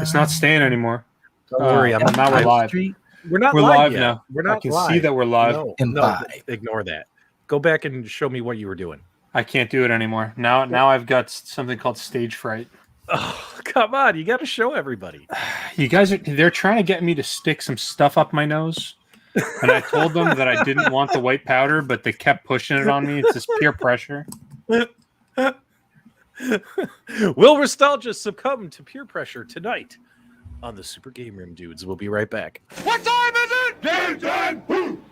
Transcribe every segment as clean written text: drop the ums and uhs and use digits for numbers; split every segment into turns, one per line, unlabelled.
It's not staying anymore.
Don't worry, I'm
now we're live.
We're not
We're live
yet.
now.
We're not
I can
live.
see that we're live.
No, ignore that. Go back and show me what you were doing.
I can't do it anymore. Now I've got something called stage fright.
Oh, come on. You got to show everybody.
You guys they're trying to get me to stick some stuff up my nose. And I told them that I didn't want the white powder, but they kept pushing it on me. It's just peer pressure.
Will Nostalgia succumb to peer pressure tonight on the Super GameRoom Dudes? We'll be right back.
What time is it? Game time! Woo!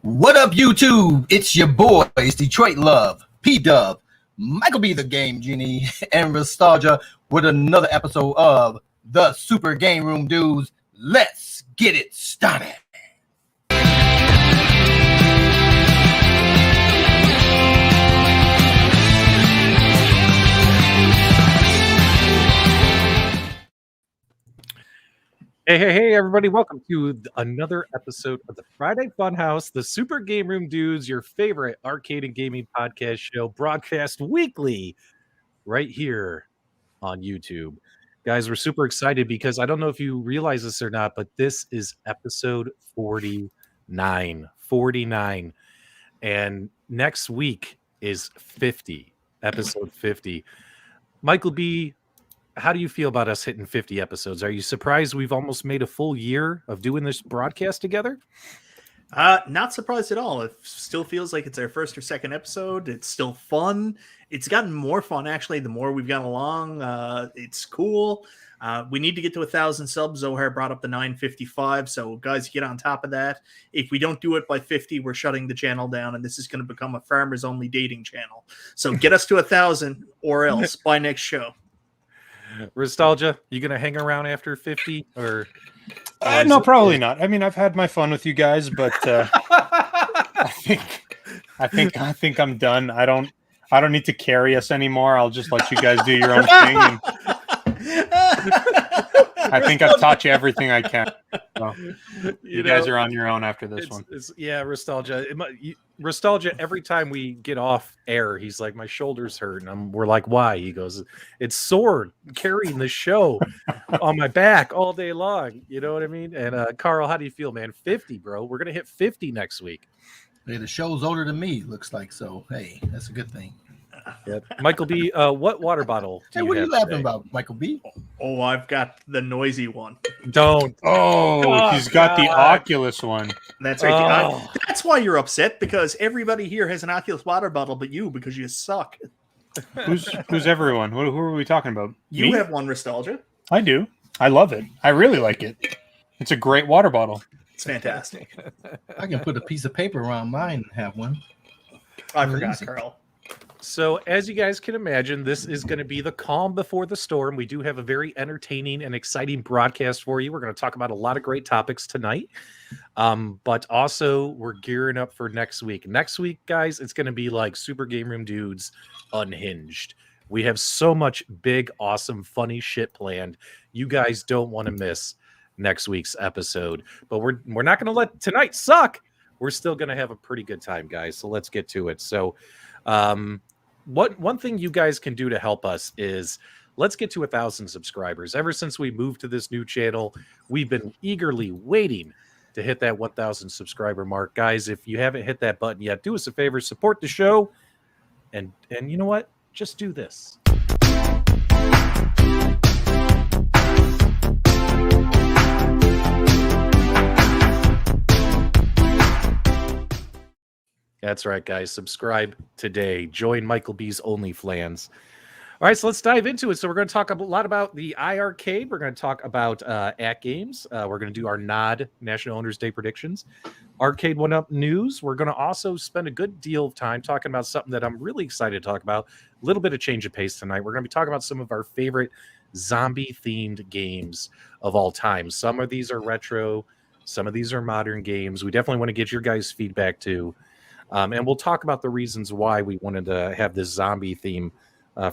What up, YouTube? It's your boys, Detroit Love, P-Dub, Michael B. the Game Genie, and Nostalgia with another episode of the Super GameRoom Dudes. Let's get it started.
Hey, everybody. Welcome to another episode of the Friday Funhouse, the Super Game Room Dudes, your favorite arcade and gaming podcast show, broadcast weekly right here on YouTube. Guys, we're super excited because I don't know if you realize this or not, but this is episode 49. 49. And next week is 50, episode 50. Michael B., how do you feel about us hitting 50 episodes? Are you surprised we've almost made a full year of doing this broadcast together?
Not surprised at all. It still feels like it's our first or second episode. It's still fun. It's gotten more fun, actually, the more we've gone along. It's cool. We need to get to 1,000 subs. Zohar brought up the 955. So, guys, get on top of that. If we don't do it by 50, we're shutting the channel down, and this is going to become a farmers-only dating channel. So get us to 1,000 or else by next show.
Nostalgia, you gonna hang around after 50 or
no, probably not. I mean, I've had my fun with you guys, but I think I'm done. I don't need to carry us anymore. I'll just let you guys do your own thing. And I think I've taught you everything I can. So you guys are on your own after this one.
Yeah, Nostalgia. Nostalgia, every time we get off air, he's like, my shoulders hurt. And we're like, why? He goes, it's sore carrying the show on my back all day long. You know what I mean? And Carl, how do you feel, man? 50, bro. We're going to hit 50 next week.
Hey, the show's older than me, looks like. So, hey, that's a good thing.
Yep. Michael B., what water bottle do
Hey, what are you
have
laughing
today?
about, Michael B?
Oh, I've got the noisy one.
Don't.
Oh, he's got the Oculus one.
That's right.
Oh.
That's why you're upset, because everybody here has an Oculus water bottle, but you, because you suck.
Who's everyone? Who are we talking about?
You
Me?
have one, Nostalgia.
I do. I love it. I really like it. It's a great water bottle.
It's fantastic.
I can put a piece of paper around mine and have one.
I forgot, Carl.
So, as you guys can imagine, this is going to be the calm before the storm. We do have a very entertaining and exciting broadcast for you. We're going to talk about a lot of great topics tonight, but also we're gearing up for next week. Next week, guys, it's going to be like Super GameRoom Dudes Unhinged. We have so much big, awesome, funny shit planned. You guys don't want to miss next week's episode. But we're not going to let tonight suck. We're still going to have a pretty good time, guys. So let's get to it. So, one thing you guys can do to help us is let's get to 1,000 subscribers. Ever since we moved to this new channel, we've been eagerly waiting to hit that 1,000 subscriber mark. Guys, if you haven't hit that button yet, do us a favor, support the show, and you know what? Just do this. That's right, guys. Subscribe today. Join Michael B's OnlyFlans. All right, so let's dive into it. So we're going to talk a lot about the iiRcade. We're going to talk about AtGames. We're going to do our NOD National Owners Day predictions. Arcade1Up news. We're going to also spend a good deal of time talking about something that I'm really excited to talk about. A little bit of change of pace tonight. We're going to be talking about some of our favorite zombie-themed games of all time. Some of these are retro. Some of these are modern games. We definitely want to get your guys' feedback too. And we'll talk about the reasons why we wanted to have this zombie theme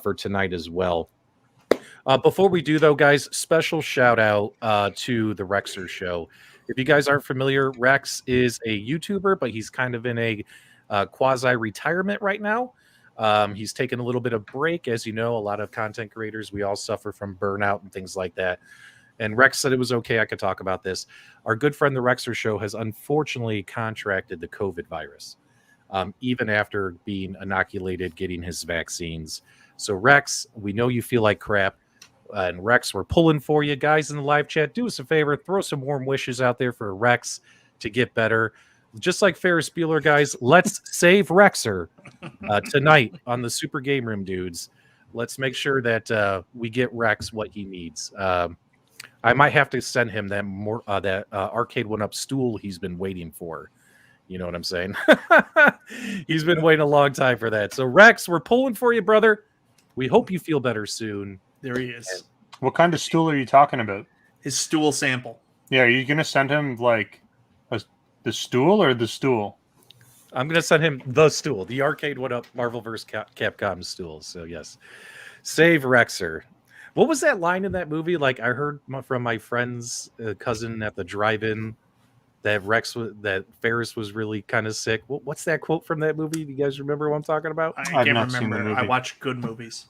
for tonight as well. Before we do, though, guys, special shout out to the Rexer Show. If you guys aren't familiar, Rex is a YouTuber, but he's kind of in a quasi-retirement right now. He's taken a little bit of break. As you know, a lot of content creators, we all suffer from burnout and things like that. And Rex said it was okay, I could talk about this. Our good friend, the Rexer Show, has unfortunately contracted the COVID virus. Even after being inoculated, getting his vaccines. So, Rex, we know you feel like crap. And, Rex, we're pulling for you. Guys in the live chat, do us a favor. Throw some warm wishes out there for Rex to get better. Just like Ferris Bueller, guys, let's save Rexer tonight on the Super GameRoom Dudes. Let's make sure that we get Rex what he needs. I might have to send him that Arcade1Up stool he's been waiting for. You know what I'm saying? He's been waiting a long time for that. So, Rex, we're pulling for you, brother. We hope you feel better soon.
There he is.
What kind of stool are you talking about?
His stool sample.
Yeah, are you going to send him, like, the stool or the stool?
I'm going to send him the stool, the Arcade1Up Marvelverse Capcom stool. So, yes. Save Rexer. What was that line in that movie? Like, I heard from my friend's cousin at the drive-in that Ferris was really kind of sick. What's that quote from that movie? Do you guys remember what I'm talking about?
I can't remember. I watch good movies.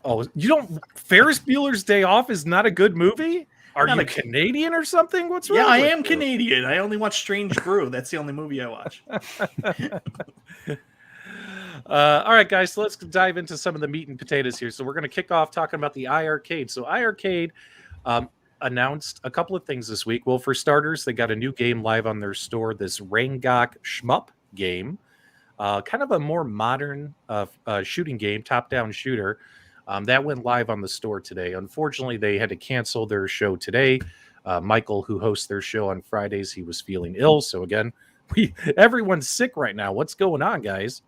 Oh, you don't? Ferris Bueller's Day Off is not a good movie? Are you Canadian or something? What's wrong?
Yeah, I am Canadian. I only watch Strange Brew. That's the only movie I watch.
All right, guys, so let's dive into some of the meat and potatoes here. So we're going to kick off talking about the iiRcade. So iiRcade announced a couple of things this week. Well, for starters, they got a new game live on their store, this Rangok Shmup game. Kind of a more modern shooting game, top-down shooter. That went live on the store today. Unfortunately, they had to cancel their show today. Michael, who hosts their show on Fridays, he was feeling ill. So again, everyone's sick right now. What's going on, guys?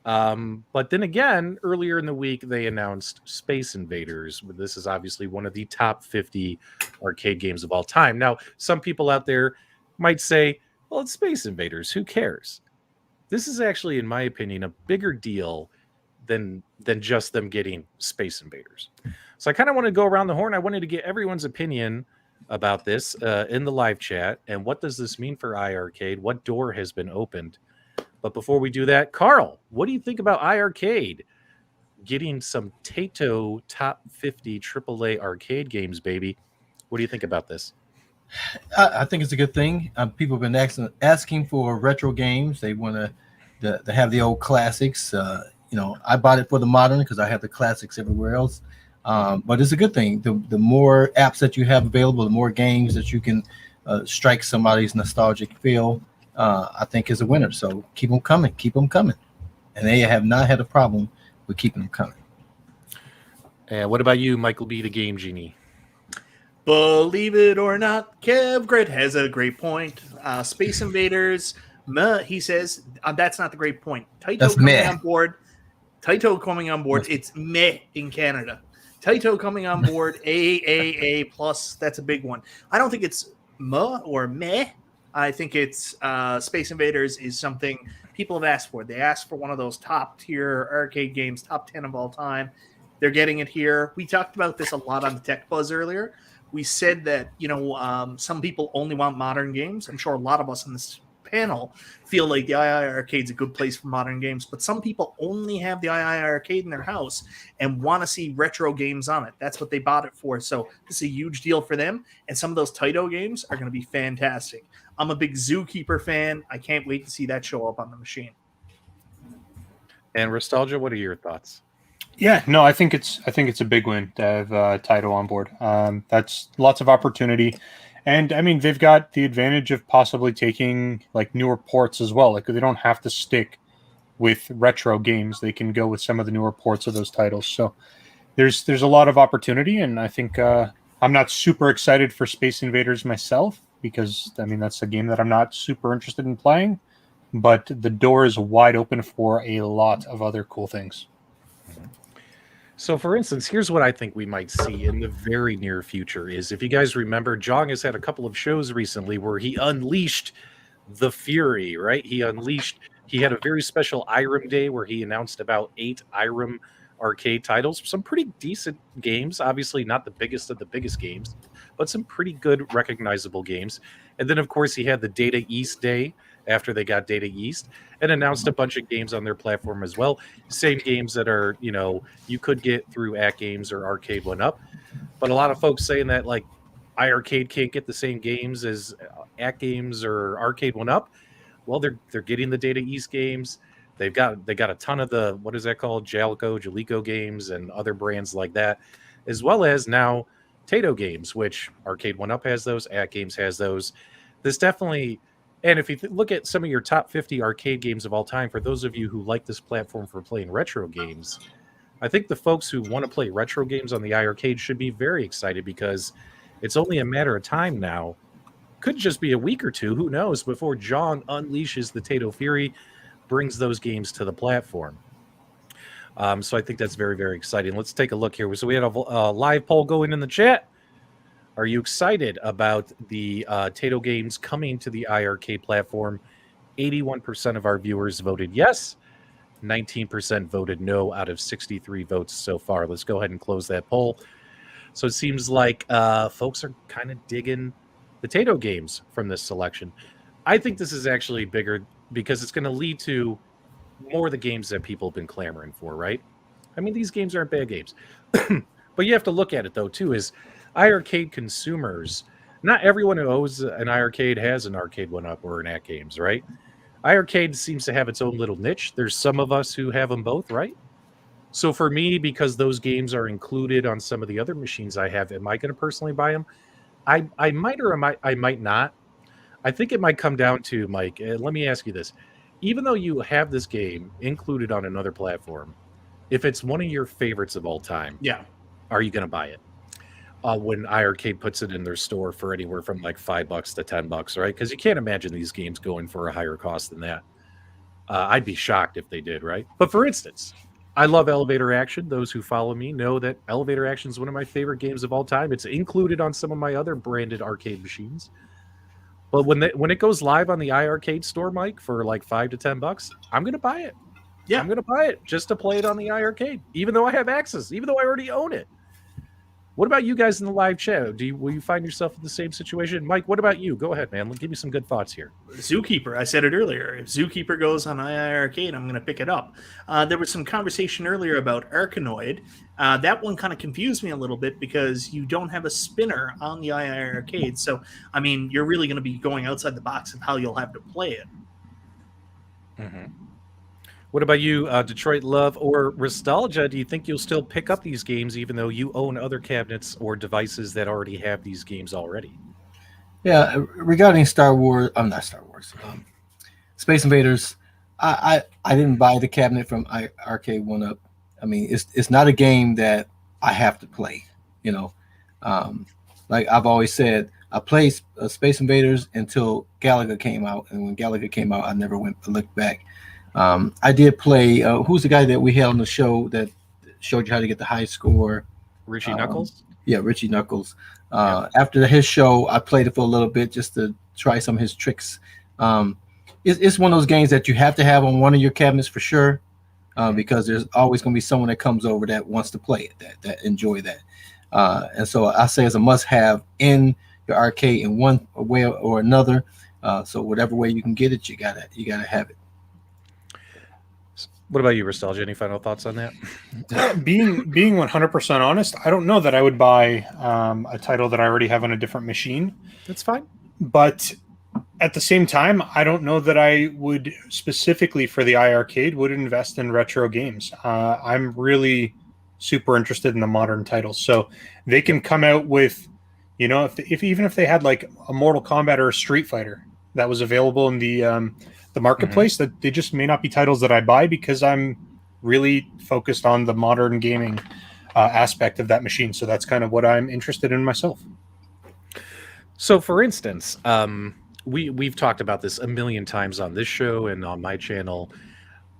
But then again, earlier in the week, they announced Space Invaders. This is obviously one of the top 50 arcade games of all time. Now, some people out there might say, well, it's Space Invaders. Who cares? This is actually, in my opinion, a bigger deal than just them getting Space Invaders. So I kind of want to go around the horn. I wanted to get everyone's opinion about this in the live chat. And what does this mean for iiRcade? What door has been opened? But before we do that, Carl, what do you think about iiRcade getting some TAITO top 50 AAA arcade games, baby? What do you think about this?
I think it's a good thing. People have been asking for retro games. They want to have the old classics. I bought it for the modern because I have the classics everywhere else. But it's a good thing. The more apps that you have available, the more games that you can strike somebody's nostalgic feel, I think is a winner. So keep them coming. And they have not had a problem with keeping them coming.
And what about you, Michael B., the Game Genie?
Believe it or not, Kev Grit has a great point. Space Invaders, he says, that's not the great point. TAITO coming on board. TAITO coming on board. It's meh in Canada. TAITO coming on board. AAA plus. That's a big one. I don't think it's meh or meh. I think it's Space Invaders is something people have asked for. They asked for one of those top tier arcade games, top 10 of all time. They're getting it here. We talked about this a lot on the Tech Buzz earlier. We said that, some people only want modern games. I'm sure a lot of us on this panel feel like the iiRcade's a good place for modern games, but some people only have the iiRcade in their house and want to see retro games on it. That's what they bought it for. So this is a huge deal for them, and some of those TAITO games are going to be fantastic. I'm a big Zookeeper fan. I can't wait to see that show up on the machine.
And Nostalgia, what are your thoughts?
Yeah, no, I think it's a big win to have TAITO on board. That's lots of opportunity. And I mean, they've got the advantage of possibly taking like newer ports as well. Like they don't have to stick with retro games; they can go with some of the newer ports of those titles. So there's a lot of opportunity, and I think I'm not super excited for Space Invaders myself because I mean that's a game that I'm not super interested in playing. But the door is wide open for a lot of other cool things.
So, for instance, here's what I think we might see in the very near future is, if you guys remember, Jong has had a couple of shows recently where he unleashed the Fury, right? He had a very special iRcade Day where he announced about 8 iRcade arcade titles, some pretty decent games, obviously not the biggest of the biggest games, but some pretty good recognizable games. And then, of course, he had the Data East Day after they got Data East and announced a bunch of games on their platform as well. Same games that are, you could get through AtGames or Arcade1Up. But a lot of folks saying that like iiRcade can't get the same games as AtGames or Arcade1Up. Well, they're getting the Data East games. They got a ton of the, what is that called? Jaleco games and other brands like that, as well as now TAITO games, which Arcade1Up has those, AtGames has those. This definitely. And if you look at some of your top 50 arcade games of all time, for those of you who like this platform for playing retro games, I think the folks who want to play retro games on the iiRcade should be very excited because it's only a matter of time now. Could just be a week or two, who knows, before John unleashes the TAITO Fury, brings those games to the platform. So I think that's very, very exciting. Let's take a look here. So we had a live poll going in the chat. Are you excited about the TAITO games coming to the iiRcade platform? 81% of our viewers voted yes. 19% voted no out of 63 votes so far. Let's go ahead and close that poll. So it seems like folks are kind of digging the TAITO games from this selection. I think this is actually bigger because it's going to lead to more of the games that people have been clamoring for, right? I mean, these games aren't bad games. But you have to look at it, though, too, is iiRcade consumers, not everyone who owns an iiRcade has an Arcade1Up or an AtGames, right? iiRcade seems to have its own little niche. There's some of us who have them both, right? So for me, because those games are included on some of the other machines I have, am I going to personally buy them? I might or I might not. I think it might come down to, Mike, let me ask you this. Even though you have this game included on another platform, if it's one of your favorites of all time,
yeah,
are you going to buy it? When iiRcade puts it in their store for anywhere from like $5 to $10, right? Because you can't imagine these games going for a higher cost than that. I'd be shocked if they did, right? But for instance, I love Elevator Action. Those who follow me know that Elevator Action is one of my favorite games of all time. It's included on some of my other branded arcade machines. But when it goes live on the iiRcade store, Mike, for like $5 to $10, I'm going to buy it. Yeah, I'm going to buy it just to play it on the iiRcade, even though I have access, even though I already own it. What about you guys in the live chat? Will you find yourself in the same situation? Mike, what about you? Go ahead, man. Give me some good thoughts here.
Zookeeper, I said it earlier. If Zookeeper goes on iiRcade, I'm going to pick it up. There was some conversation earlier about Arcanoid. That one kind of confused me a little bit because you don't have a spinner on the iiRcade. So, I mean, you're really going to be going outside the box of how you'll have to play it.
Mm-hmm. What about you, Detroit Love or Nostalgia? Do you think you'll still pick up these games even though you own other cabinets or devices that already have these games already?
Yeah, regarding Star Wars, Space Invaders, I didn't buy the cabinet from Arcade1Up. I mean, it's not a game that I have to play. Like I've always said, I played Space Invaders until Galaga came out, and when Galaga came out, I never looked back. I did play. Who's the guy that we had on the show that showed you how to get the high score?
Richie Knuckles.
Yeah, Richie Knuckles. After his show, I played it for a little bit just to try some of his tricks. It's one of those games that you have to have on one of your cabinets for sure, because there's always going to be someone that comes over that wants to play it, that enjoy that. And so I say it's a must-have in your arcade in one way or another. So whatever way you can get it, you gotta have it.
What about you, Nostalgia? Any final thoughts on that?
Being 100% honest, I don't know that I would buy a title that I already have on a different machine.
That's fine.
But at the same time, I don't know that I would specifically for the iArcade would invest in retro games. I'm really super interested in the modern titles. So they can come out with, if even if they had like a Mortal Kombat or a Street Fighter that was available in the marketplace, that they just may not be titles that I buy because I'm really focused on the modern gaming aspect of that machine. So that's kind of what I'm interested in myself.
So, for instance, we've talked about this a million times on this show and on my channel.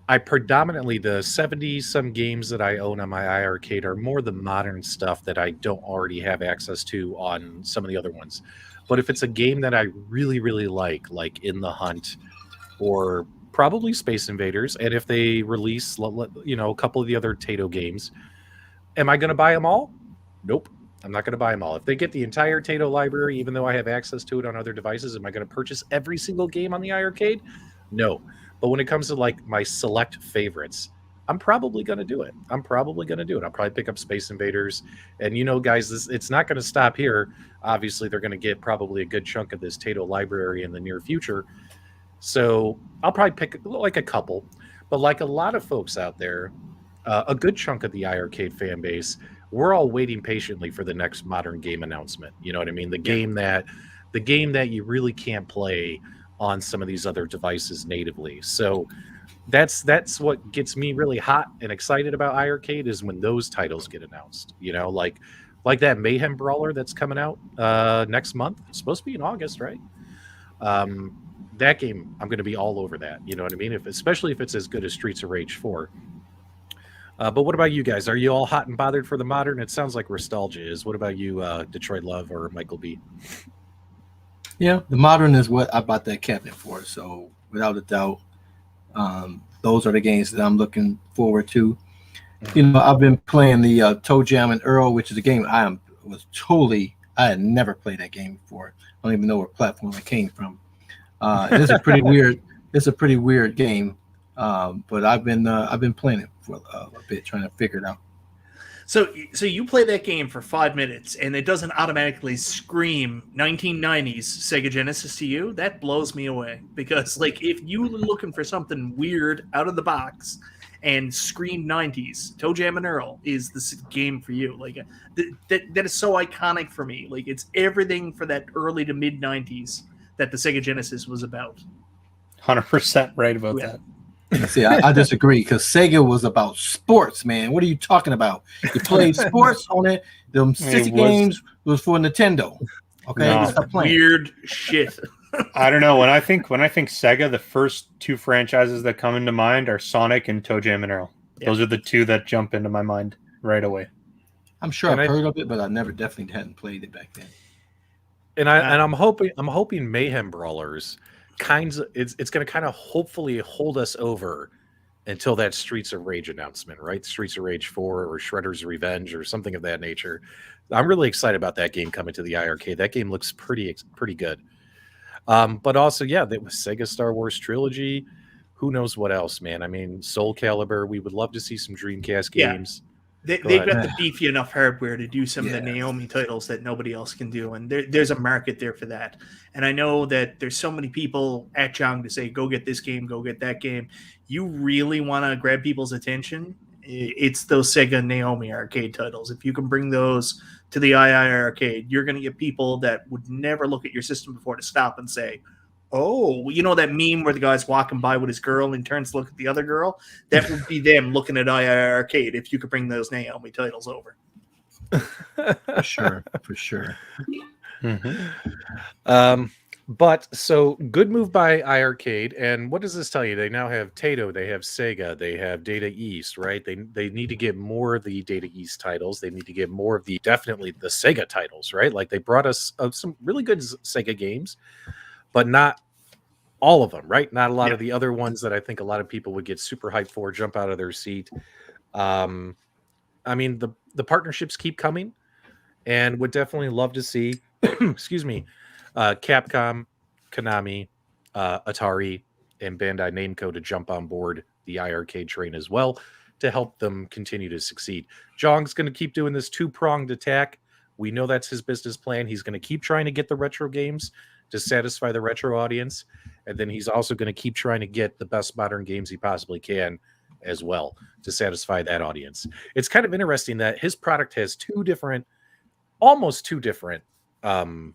I predominantly, the 70-some games that I own on my iArcade are more the modern stuff that I don't already have access to on some of the other ones. But if it's a game that I really, really like In the Hunt or probably Space Invaders, and if they release, a couple of the other TAITO games, am I going to buy them all? Nope. I'm not going to buy them all. If they get the entire TAITO library, even though I have access to it on other devices, am I going to purchase every single game on the iArcade? No. But when it comes to like my select favorites, I'm probably going to do it. I'll probably pick up Space Invaders. And guys, it's not going to stop here. Obviously, they're going to get probably a good chunk of this TAITO library in the near future. So I'll probably pick like a couple. But like a lot of folks out there, a good chunk of the iArcade fan base, we're all waiting patiently for the next modern game announcement. You know what I mean? The game that you really can't play on some of these other devices natively. So that's what gets me really hot and excited about iArcade is when those titles get announced. Like that Mayhem Brawler that's coming out next month. It's supposed to be in August, right? That game, I'm going to be all over that. You know what I mean? Especially if it's as good as Streets of Rage 4. But what about you guys? Are you all hot and bothered for the modern? It sounds like Nostalgia is. What about you, Detroit Love or Michael B?
Yeah, the modern is what I bought that cabinet for. So without a doubt, those are the games that I'm looking forward to. I've been playing the Toe Jam and Earl, which is a game I had never played that game before. I don't even know what platform it came from. It's a pretty weird game. But I've been playing it for a bit, trying to figure it out.
So you play that game for 5 minutes and it doesn't automatically scream 1990s Sega Genesis to you? That blows me away, because like if you were looking for something weird out of the box and scream 90s, Toe Jam and Earl is the game for you. Like that is so iconic for me. Like it's everything for that early to mid 90s that the Sega Genesis was about.
100% right about that.
See, I disagree, because Sega was about sports, man. What are you talking about? You played sports on it. Them sissy games was for Nintendo. Okay,
no.
Weird shit.
I don't know. When I think Sega, the first two franchises that come into mind are Sonic and Toe Jam and Earl. Yeah. Those are the two that jump into my mind right away.
I'm sure I've heard of it, but I definitely hadn't played it back then.
And I'm hoping Mayhem Brawlers it's going to kind of hopefully hold us over until that Streets of Rage announcement, right? Streets of Rage 4 or Shredder's Revenge or something of that nature. I'm really excited about that game coming to the iArcade. That game looks pretty good. But also, yeah, that was Sega Star Wars Trilogy. Who knows what else, man? I mean, Soul Calibur. We would love to see some Dreamcast games.
They've got the beefy enough hardware to do some of the Naomi titles that nobody else can do, and there's a market there for that. And I know that there's so many people at Chong to say, go get this game, go get that game. You really want to grab people's attention, it's those Sega Naomi arcade titles. If you can bring those to the iiRcade, you're going to get people that would never look at your system before to stop and say, oh, you know that meme where the guy's walking by with his girl and turns to look at the other girl? That would be them looking at iiRcade if you could bring those Naomi titles over.
For sure.
Mm-hmm.
But so good move by iArcade. And what does this tell you? They now have TAITO, they have Sega, they have Data East, right? They need to get more of the Data East titles. They need to get more of definitely the Sega titles, right? Like they brought us some really good Sega games, but not all of them, right? Not a lot of the other ones that I think a lot of people would get super hyped for, jump out of their seat. I mean, the partnerships keep coming, and would definitely love to see, excuse me, Capcom, Konami, Atari, and Bandai Namco to jump on board the iArcade train as well to help them continue to succeed. Jong's going to keep doing this two-pronged attack. We know that's his business plan. He's going to keep trying to get the retro games to satisfy the retro audience, and then he's also going to keep trying to get the best modern games he possibly can as well to satisfy that audience. It's kind of interesting that his product has almost two different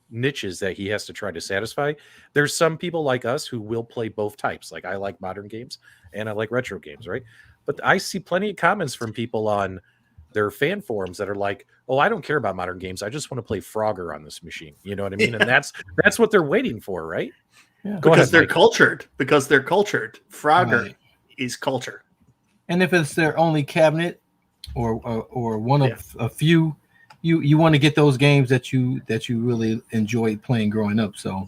niches that he has to try to satisfy. There's some people like us who will play both types. Like I like modern games and I like retro games, right? But I see plenty of comments from people on their fan forums that are like, "Oh, I don't care about modern games. I just want to play Frogger on this machine." You know what I mean? And that's what they're waiting for, right?
Yeah.
Because they're cultured. Because they're cultured. Frogger is culture.
And if it's their only cabinet or one of a few, you want to get those games that you really enjoyed playing growing up. So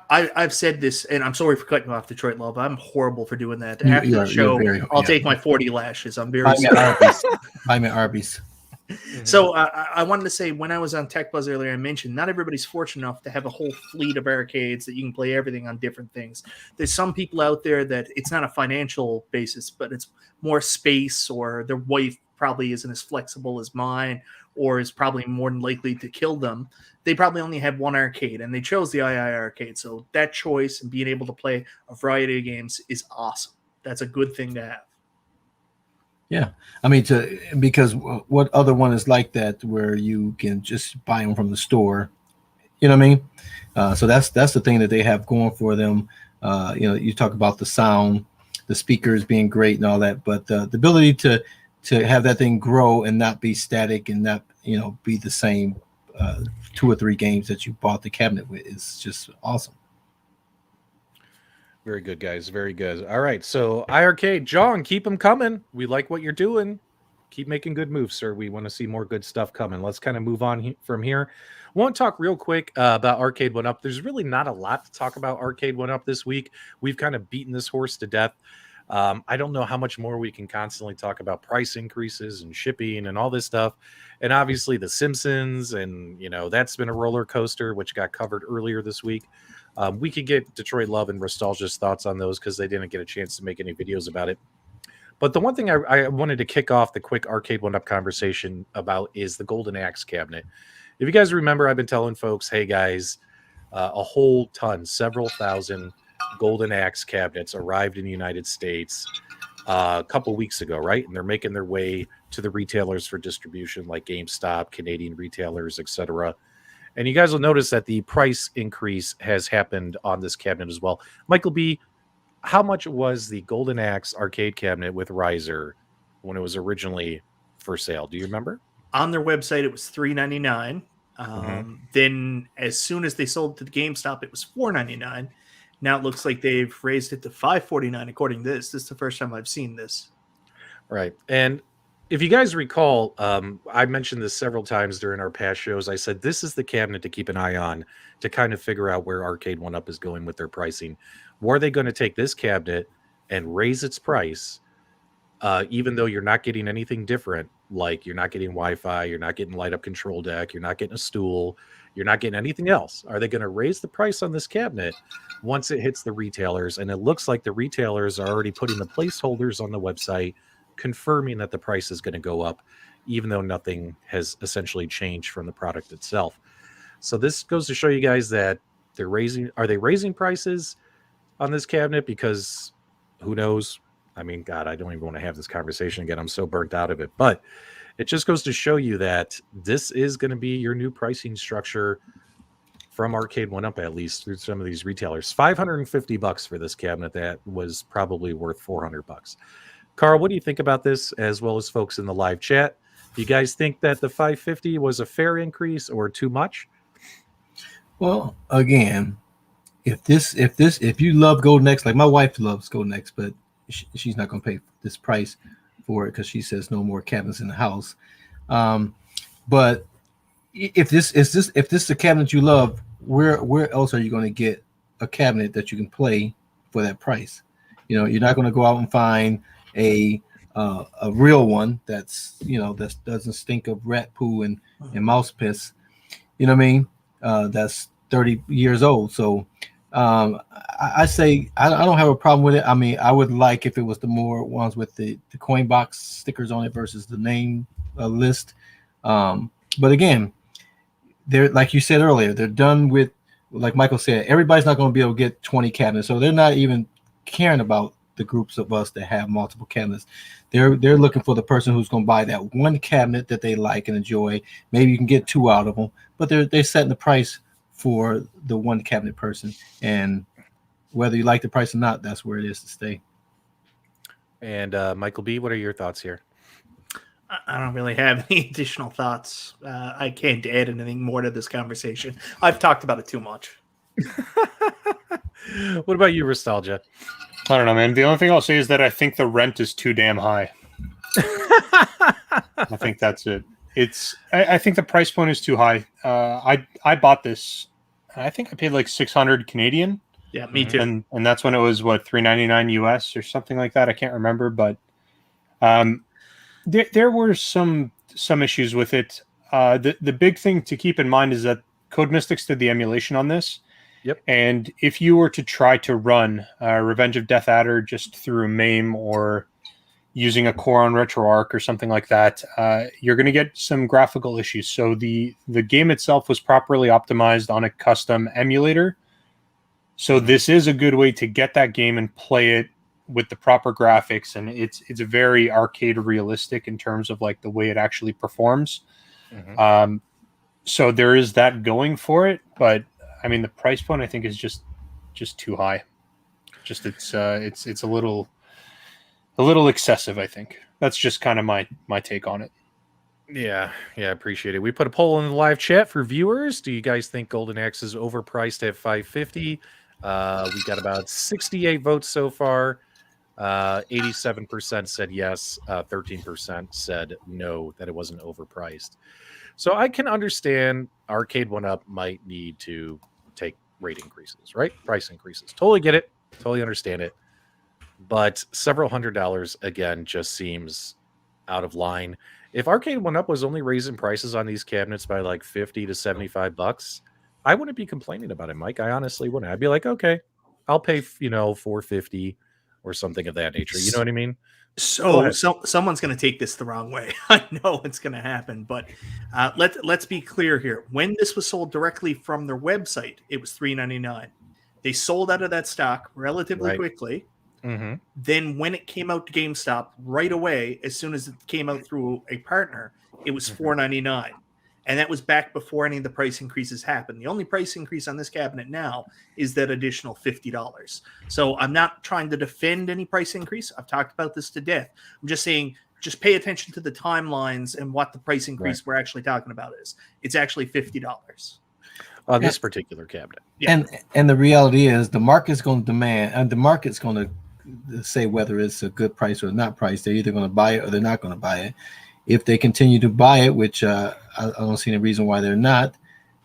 I've said this, and I'm sorry for cutting you off, Detroit Love. I'm horrible for doing that. After the show, I'll take my 40 lashes. I'm very sorry.
I'm at Arby's.
So I wanted to say, when I was on Tech Buzz earlier, I mentioned not everybody's fortunate enough to have a whole fleet of arcades that you can play everything on different things. There's some people out there that it's not a financial basis, but it's more space, or their wife probably isn't as flexible as mine, or is probably more than likely to kill them. They probably only have one arcade, and they chose the iiRcade. So that choice and being able to play a variety of games is awesome. That's a good thing to have.
Yeah, I mean, because what other one is like that where you can just buy them from the store? You know what I mean? So that's the thing that they have going for them. You talk about the sound, the speakers being great and all that, but the ability to have that thing grow and not be static and not be the same 2 or 3 games that you bought the cabinet with is just awesome.
Very good, guys. Very good. All right. So iArcade, John, keep them coming. We like what you're doing. Keep making good moves, sir. We want to see more good stuff coming. Let's kind of move on from here. I want to talk real quick about Arcade1Up. There's really not a lot to talk about Arcade1Up this week. We've kind of beaten this horse to death. I don't know how much more we can constantly talk about price increases and shipping and all this stuff. And obviously the Simpsons, and that's been a roller coaster, which got covered earlier this week. We could get Detroit Love and Nostalgia's thoughts on those because they didn't get a chance to make any videos about it. But the one thing I wanted to kick off the quick Arcade1Up conversation about is the Golden Axe cabinet. If you guys remember, I've been telling folks, hey guys, a whole ton, several thousand Golden Axe cabinets arrived in the United States a couple weeks ago, right? And they're making their way to the retailers for distribution, like GameStop, Canadian retailers, etc. And you guys will notice that the price increase has happened on this cabinet as well. Michael B., how much was the Golden Axe arcade cabinet with riser when it was originally for sale? Do you remember?
On their website, it was $399. Then as soon as they sold it to the GameStop, it was $499. Now it looks like they've raised it to $549 according to this. This is the first time I've seen this.
Right. And if you guys recall, I mentioned this several times during our past shows. I said this is the cabinet to keep an eye on to kind of figure out where Arcade1Up is going with their pricing. Were they going to take this cabinet and raise its price, even though you're not getting anything different? Like you're not getting Wi-Fi, you're not getting light-up control deck, you're not getting a stool, you're not getting anything else. Are they going to raise the price on this cabinet once it hits the retailers? And it looks like the retailers are already putting the placeholders on the website, confirming that the price is going to go up, even though nothing has essentially changed from the product itself. So this goes to show you guys that are they raising prices on this cabinet? Because who knows? I mean, God, I don't even want to have this conversation again. I'm so burnt out of it. But it just goes to show you that this is going to be your new pricing structure from Arcade1Up, at least through some of these retailers. $550 for this cabinet that was probably worth $400. Carl, what do you think about this, as well as folks in the live chat? Do you guys think that the $550 was a fair increase or too much?
Well, again, if you love Golden X, like my wife loves Golden X, but she's not going to pay this price for it because she says no more cabinets in the house. But if this is a cabinet you love, where else are you going to get a cabinet that you can play for that price? You know, you're not going to go out and find a real one that's that doesn't stink of rat poo and mouse piss. You know what I mean? That's 30 years old. So I say I don't have a problem with it. I mean, I would like if it was the more ones with the coin box stickers on it versus the name list. But again, they're, like you said earlier, they're done with, like Michael said, everybody's not going to be able to get 20 cabinets. So they're not even caring about the groups of us that have multiple cabinets. They're looking for the person who's going to buy that one cabinet that they like and enjoy. Maybe you can get 2 out of them, but they're setting the price for the one cabinet person. And whether you like the price or not, that's where it is to stay.
And Michael B., what are your thoughts here?
I don't really have any additional thoughts. I can't add anything more to this conversation. I've talked about it too much.
What about you, Nostalgia?
I don't know, man. The only thing I'll say is that I think the rent is too damn high. I think that's it. I think the price point is too high. I bought this. I think I paid like 600 Canadian.
Yeah, me too.
And that's when it was what, $3.99 US or something like that. I can't remember, but there were some issues with it. The big thing to keep in mind is that Code Mystics did the emulation on this.
Yep.
And if you were to try to run Revenge of Death Adder just through MAME or using a core on RetroArch or something like that, you're going to get some graphical issues. So the game itself was properly optimized on a custom emulator. So this is a good way to get that game and play it with the proper graphics, and it's very arcade realistic in terms of like the way it actually performs. Mm-hmm. So there is that going for it, but I mean the price point I think is just too high. Just it's a little excessive. I think that's just kind of my take on it.
Yeah, appreciate it. We put a poll in the live chat for viewers. Do you guys think Golden Axe is overpriced at $550? We got about 68 votes so far. 87% said yes. 13% said no, that it wasn't overpriced. So I can understand Arcade1Up might need to take rate increases, right? Price increases. Totally get it. Totally understand it. But several $100s again just seems out of line. If Arcade1Up was only raising prices on these cabinets by like $50 to $75, I wouldn't be complaining about it, Mike. I honestly wouldn't. I'd be like, okay, I'll pay, $450 or something of that nature. You know what I mean?
So someone's going to take this the wrong way. I know it's going to happen, but let's be clear here. When this was sold directly from their website, it was $3.99. They sold out of that stock relatively quickly.
Mm-hmm.
Then when it came out to GameStop right away, as soon as it came out through a partner, it was $4.99. And that was back before any of the price increases happened. The only price increase on this cabinet now is that additional $50. So I'm not trying to defend any price increase. I've talked about this to death. I'm just saying, just pay attention to the timelines and what the price increase we're actually talking about is. It's actually $50
on this particular cabinet.
Yeah. And the reality is the market's going to demand, and the market's going to say whether it's a good price or not price. They're either going to buy it or they're not going to buy it. If they continue to buy it, which I don't see any reason why they're not,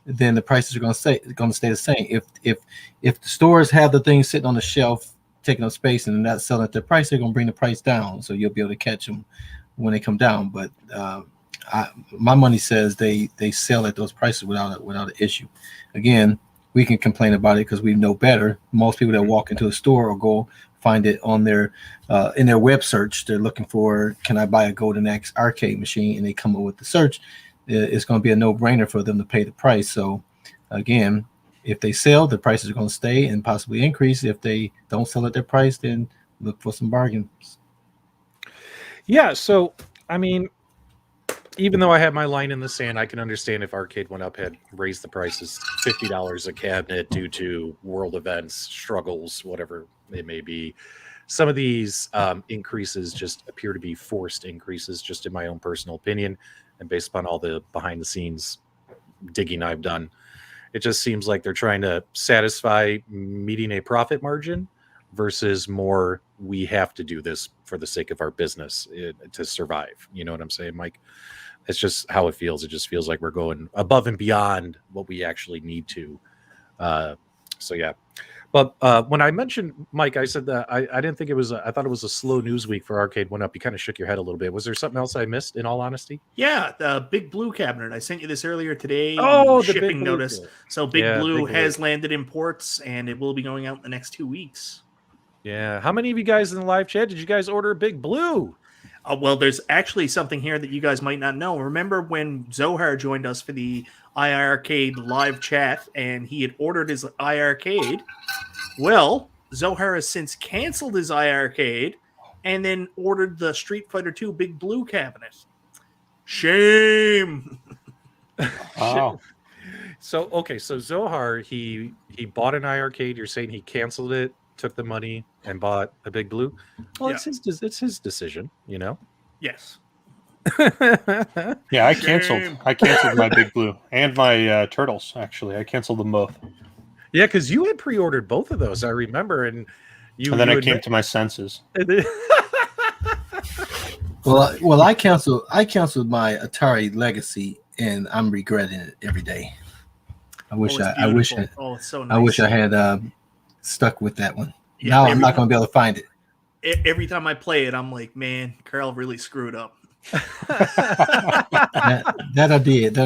then the prices are going to stay the same. If the stores have the things sitting on the shelf taking up space and not selling at their price, they're going to bring the price down, so you'll be able to catch them when they come down. But my money says they sell at those prices without an issue. Again, we can complain about it because we know better. Most people that walk into a store or go find it on their in their web search, they're looking for, can I buy a Golden Axe arcade machine, and they come up with the search. It's going to be a no-brainer for them to pay the price. So again, if they sell, the prices are going to stay and possibly increase. If they don't sell at their price, then look for some bargains.
Yeah, so I mean, even though I have my line in the sand, I can understand if Arcade1Up had raised the prices $50 a cabinet due to world events, struggles, whatever it may be. Some of these increases just appear to be forced increases, just in my own personal opinion, and based upon all the behind-the-scenes digging I've done. It just seems like they're trying to satisfy meeting a profit margin versus more, we have to do this for the sake of our business to survive. You know what I'm saying, Mike? It's just how it feels. It just feels like we're going above and beyond what we actually need to. So yeah. But when I mentioned, Mike, I said that I didn't think it was, I thought it was a slow news week for Arcade1Up. You kind of shook your head a little bit. Was there something else I missed, in all honesty?
Yeah, the Big Blue cabinet. I sent you this earlier today.
Oh, the
shipping
Big Blue
notice.
kit.
So Big
Yeah,
Blue
Big
has
Blue.
landed in ports, and it will be going out in the next 2 weeks.
Yeah. How many of you guys in the live chat did you guys order a Big Blue?
Well, there's actually something here that you guys might not know. Remember when Zohar joined us for the iiRcade live chat, and he had ordered his iiRcade? Well, Zohar has since canceled his iiRcade and then ordered the Street Fighter II Big Blue cabinet. Shame.
Oh,
So okay, so Zohar, he bought an iiRcade. You're saying he canceled it, took the money, and bought a Big Blue? Well,
Yeah.
it's his decision, you know.
Yes.
yeah. I
Shame.
canceled my Big Blue and my turtles. Actually, I canceled them both,
Yeah, because you had pre-ordered both of those, I remember, and you.
and then
you
I
had-
came to my senses.
Well, I canceled my Atari Legacy, and I'm regretting it every day. I wish
it's
I wish
beautiful. Oh, it's so nice.
I wish I had stuck with that one.
Yeah,
Now I'm
every
not going to be able to find it.
Every time I play it, I'm like, man, Carl really screwed up.
That I did.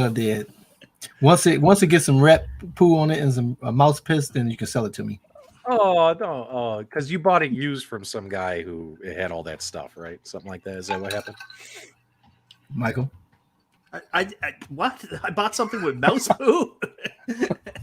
Once it gets some rat poo on it and some mouse piss, then you can sell it to me.
Oh no! Because you bought it used from some guy who had all that stuff, right? Something like that. Is that what happened?
Michael,
I what? I bought something with mouse poo.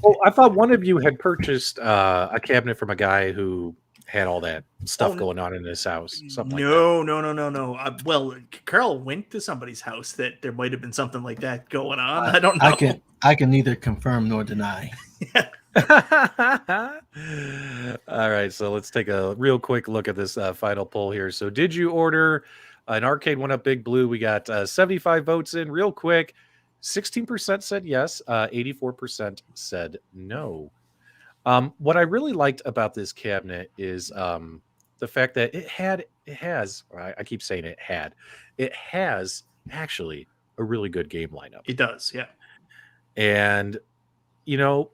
Oh, I thought one of you had purchased a cabinet from a guy who had all that stuff
Oh,
going on in his house. Something like that.
No. Well, Carl went to somebody's house that there might have been something like that going on. I don't know.
I can neither confirm nor deny.
All right, so let's take a real quick look at this final poll here. So, did you order an Arcade1Up Big Blue? We got 75 votes in real quick. 16% said yes, 84% said no. What I really liked about this cabinet is the fact that it has actually a really good game lineup.
It does, yeah.
And, you know,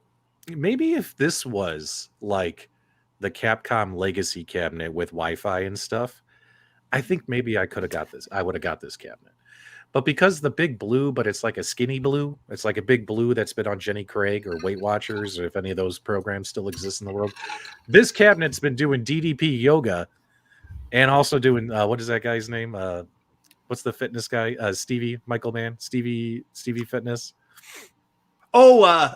maybe if this was like the Capcom Legacy cabinet with Wi-Fi and stuff, I think maybe I would have got this cabinet. But because the Big Blue, but it's like a skinny blue, it's like a Big Blue that's been on Jenny Craig or Weight Watchers, or if any of those programs still exist in the world. This cabinet's been doing DDP yoga and also doing, what is that guy's name? What's the fitness guy? Stevie Fitness.
Oh,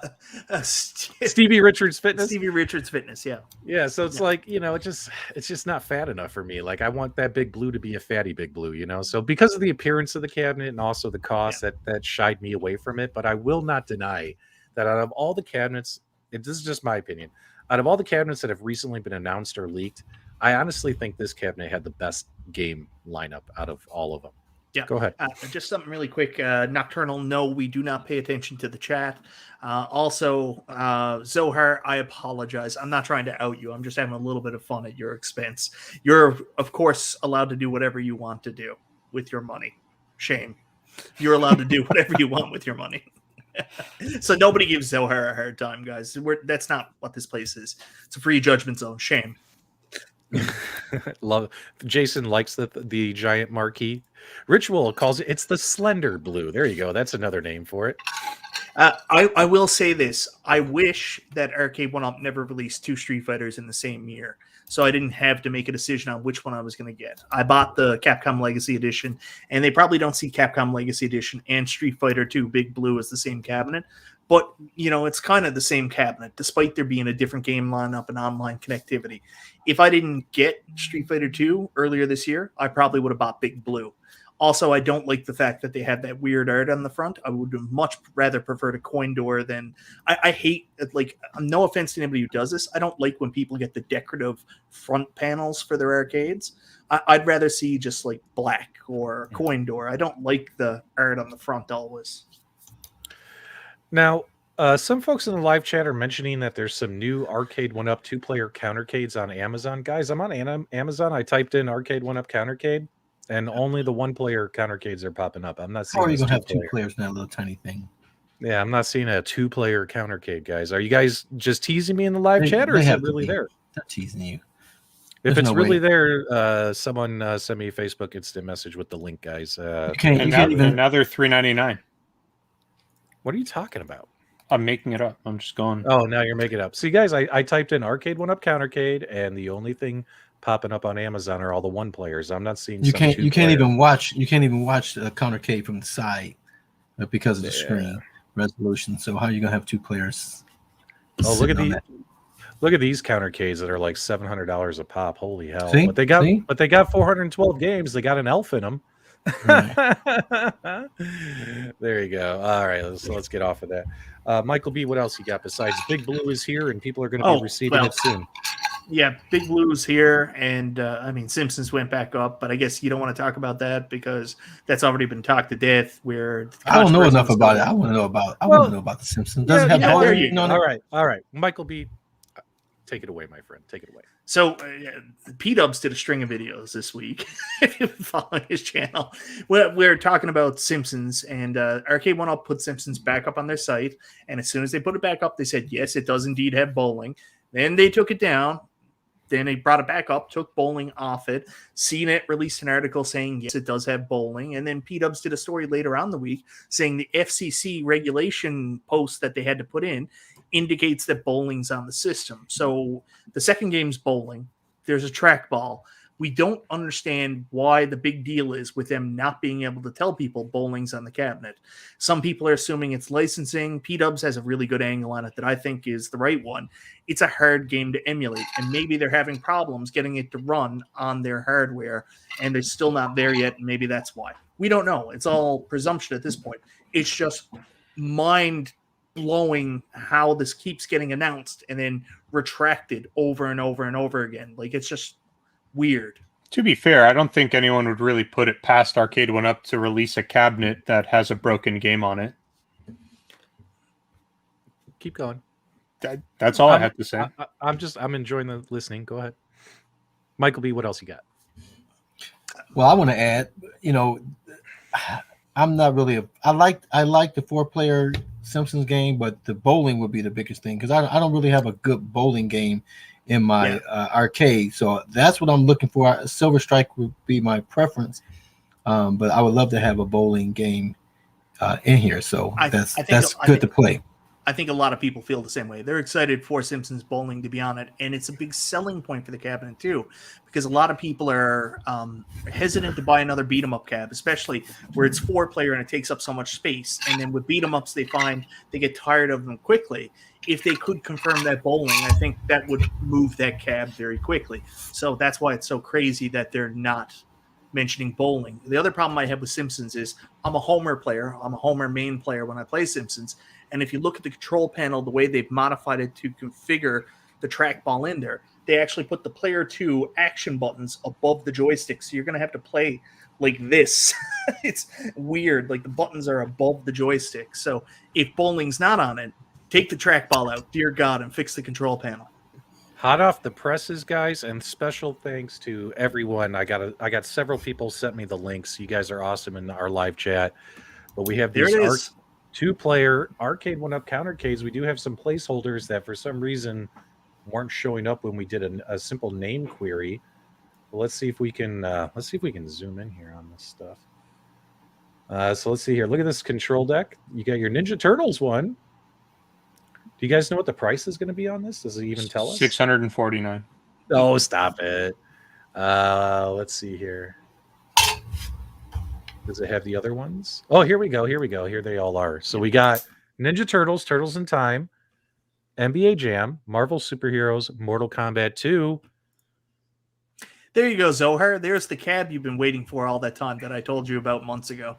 Stevie Richards Fitness.
Stevie Richards Fitness, yeah.
Yeah, so it's like, you know, it's just not fat enough for me. Like, I want that Big Blue to be a fatty Big Blue, you know. So because of the appearance of the cabinet and also the cost, that shied me away from it. But I will not deny that out of all the cabinets, this is just my opinion, out of all the cabinets that have recently been announced or leaked, I honestly think this cabinet had the best game lineup out of all of them.
Yeah.
Go ahead.
Just something really quick. Nocturnal, no, we do not pay attention to the chat. Also, Zohar, I apologize. I'm not trying to out you. I'm just having a little bit of fun at your expense. You're, of course, allowed to do whatever you want to do with your money. Shame. You're allowed to do whatever you want with your money. So nobody gives Zohar a hard time, guys. That's not what this place is. It's a free judgment zone. Shame.
Love Jason likes the giant marquee. Ritual calls it's the slender blue. There you go. That's another name for it.
I will say this. I wish that Arcade1Up never released 2 Street Fighters in the same year, so I didn't have to make a decision on which one I was going to get. I bought the Capcom Legacy Edition, and they probably don't see Capcom Legacy Edition and Street Fighter 2 Big Blue as the same cabinet. But, you know, it's kind of the same cabinet, despite there being a different game lineup and online connectivity. If I didn't get Street Fighter 2 earlier this year, I probably would have bought Big Blue. Also, I don't like the fact that they have that weird art on the front. I would much rather prefer to coin door than... I hate, like, no offense to anybody who does this, I don't like when people get the decorative front panels for their arcades. I'd rather see just, like, black or coin door. I don't like the art on the front always.
Now, Some folks in the live chat are mentioning that there's some new Arcade1Up 2-player Countercades on Amazon. Guys, I'm on Amazon. I typed in Arcade1Up Countercade, and only the 1-player Countercades are popping up. I'm not seeing.
How are you
this
gonna have 2
2-player.
players in that little tiny thing?
Yeah, I'm not seeing a 2-player Countercade, guys. Are you guys just teasing me in the live chat, or
They
is
have
it
to
really
be.
there?
They're teasing you.
If
There's
it's
no
really
way.
there, someone send me a Facebook instant message with the link, guys.
You can't
And
even.
now they're $3.99.
What are you talking about?
I'm making it up. I'm just going.
Oh, now you're making it up. See, guys, I typed in Arcade1Up Countercade, and the only thing popping up on Amazon are all the 1-players. I'm not seeing.
You
some
can't
2-player.
even watch. You can't even watch the Countercade from the side because of the
Yeah.
screen resolution. So how are you gonna have 2 players?
Oh, look at
sitting on
these! Look at these Countercades that are like $700 a pop. Holy hell!
See?
But they got
See?
412 games. They got an elf in them.
Right.
There you go. All right, let's get off of that. Michael B, what else you got besides Big Blue is here and people are going to be receiving it soon?
Yeah, Big Blue's here, and I mean Simpsons went back up, but I guess you don't want to talk about that because that's already been talked to death. Where
I don't know enough about it. I want to know about. I want to know about the Simpsons. Does it have
yeah,
bowling?
there you go.
All right. Michael B, take it away, my friend. Take it away.
So P-Dubs did a string of videos this week. If you've been following his channel, we're talking about Simpsons, and Arcade1Up put Simpsons back up on their site. And as soon as they put it back up, they said, yes, it does indeed have bowling. Then they took it down. Then they brought it back up, took bowling off it. CNET released an article saying, yes, it does have bowling. And then P-Dubs did a story later on the week saying the FCC regulation post that they had to put in indicates that bowling's on the system. So the second game's bowling. There's a trackball. We don't understand why the big deal is with them not being able to tell people bowling's on the cabinet. Some people are assuming it's licensing. P-Dubs has a really good angle on it that I think is the right one. It's a hard game to emulate, and maybe they're having problems getting it to run on their hardware, and they're still not there yet, and maybe that's why. We don't know. It's all presumption at this point. It's just mind-blowing how this keeps getting announced and then retracted over and over and over again. Like, it's just weird.
To be fair, I don't think anyone would really put it past Arcade1Up to release a cabinet that has a broken game on it.
Keep going.
That's all I have to say.
I'm enjoying the listening. Go ahead. Michael B, what else you got?
Well, I want to add, I'm not really I like the 4-player Simpsons game, but the bowling would be the biggest thing because I don't really have a good bowling game in my arcade. So that's what I'm looking for. Silver Strike would be my preference. But I would love to have a bowling game in here. So that's good to play.
I think a lot of people feel the same way. They're excited for Simpsons Bowling to be on it, and it's a big selling point for the cabinet too, because a lot of people are hesitant to buy another beat 'em up cab, especially where it's 4-player and it takes up so much space. And then with beat 'em ups, they find they get tired of them quickly. If they could confirm that bowling, I think that would move that cab very quickly. So that's why it's so crazy that they're not mentioning bowling. The other problem I have with Simpsons is I'm a Homer player. I'm a Homer main player when I play Simpsons. And if you look at the control panel, the way they've modified it to configure the trackball in there, they actually put the player 2 action buttons above the joystick. So you're going to have to play like this. It's weird. Like the buttons are above the joystick. So if bowling's not on it, take the trackball out, dear God, and fix the control panel.
Hot off the presses, guys, and special thanks to everyone. I got several people sent me the links. You guys are awesome in our live chat. But we have these 2-player Arcade1Up Countercades. We do have some placeholders that for some reason weren't showing up when we did a simple name query. But let's see if we can zoom in here on this stuff. So let's see here. Look at this control deck. You got your Ninja Turtles one. Do you guys know what the price is going to be on this? Does it even tell us?
$649.
Oh, stop it. Let's see here. Does it have the other ones? Oh, here we go. Here they all are. So we got Ninja Turtles, Turtles in Time, NBA Jam, Marvel Superheroes, Mortal Kombat 2.
There you go, Zohar. There's the cab you've been waiting for all that time that I told you about months ago.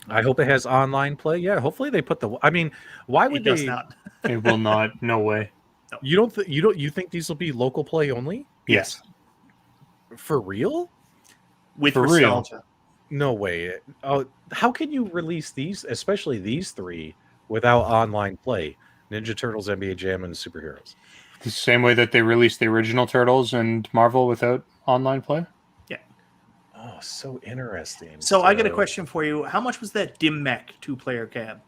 I hope it has online play. Yeah, hopefully they put the. I mean, why would
It does
they?
not.
It will not. No way.
You think these will be local play only?
Yes.
For real?
With
For
nostalgia.
real.
No way. Oh, how can you release these, especially these three, without online play? Ninja Turtles, NBA Jam, and Superheroes.
The same way that they released the original Turtles and Marvel without online play.
Yeah.
Oh, so interesting.
So I got a question for you. How much was that Dim Mech 2-player cab?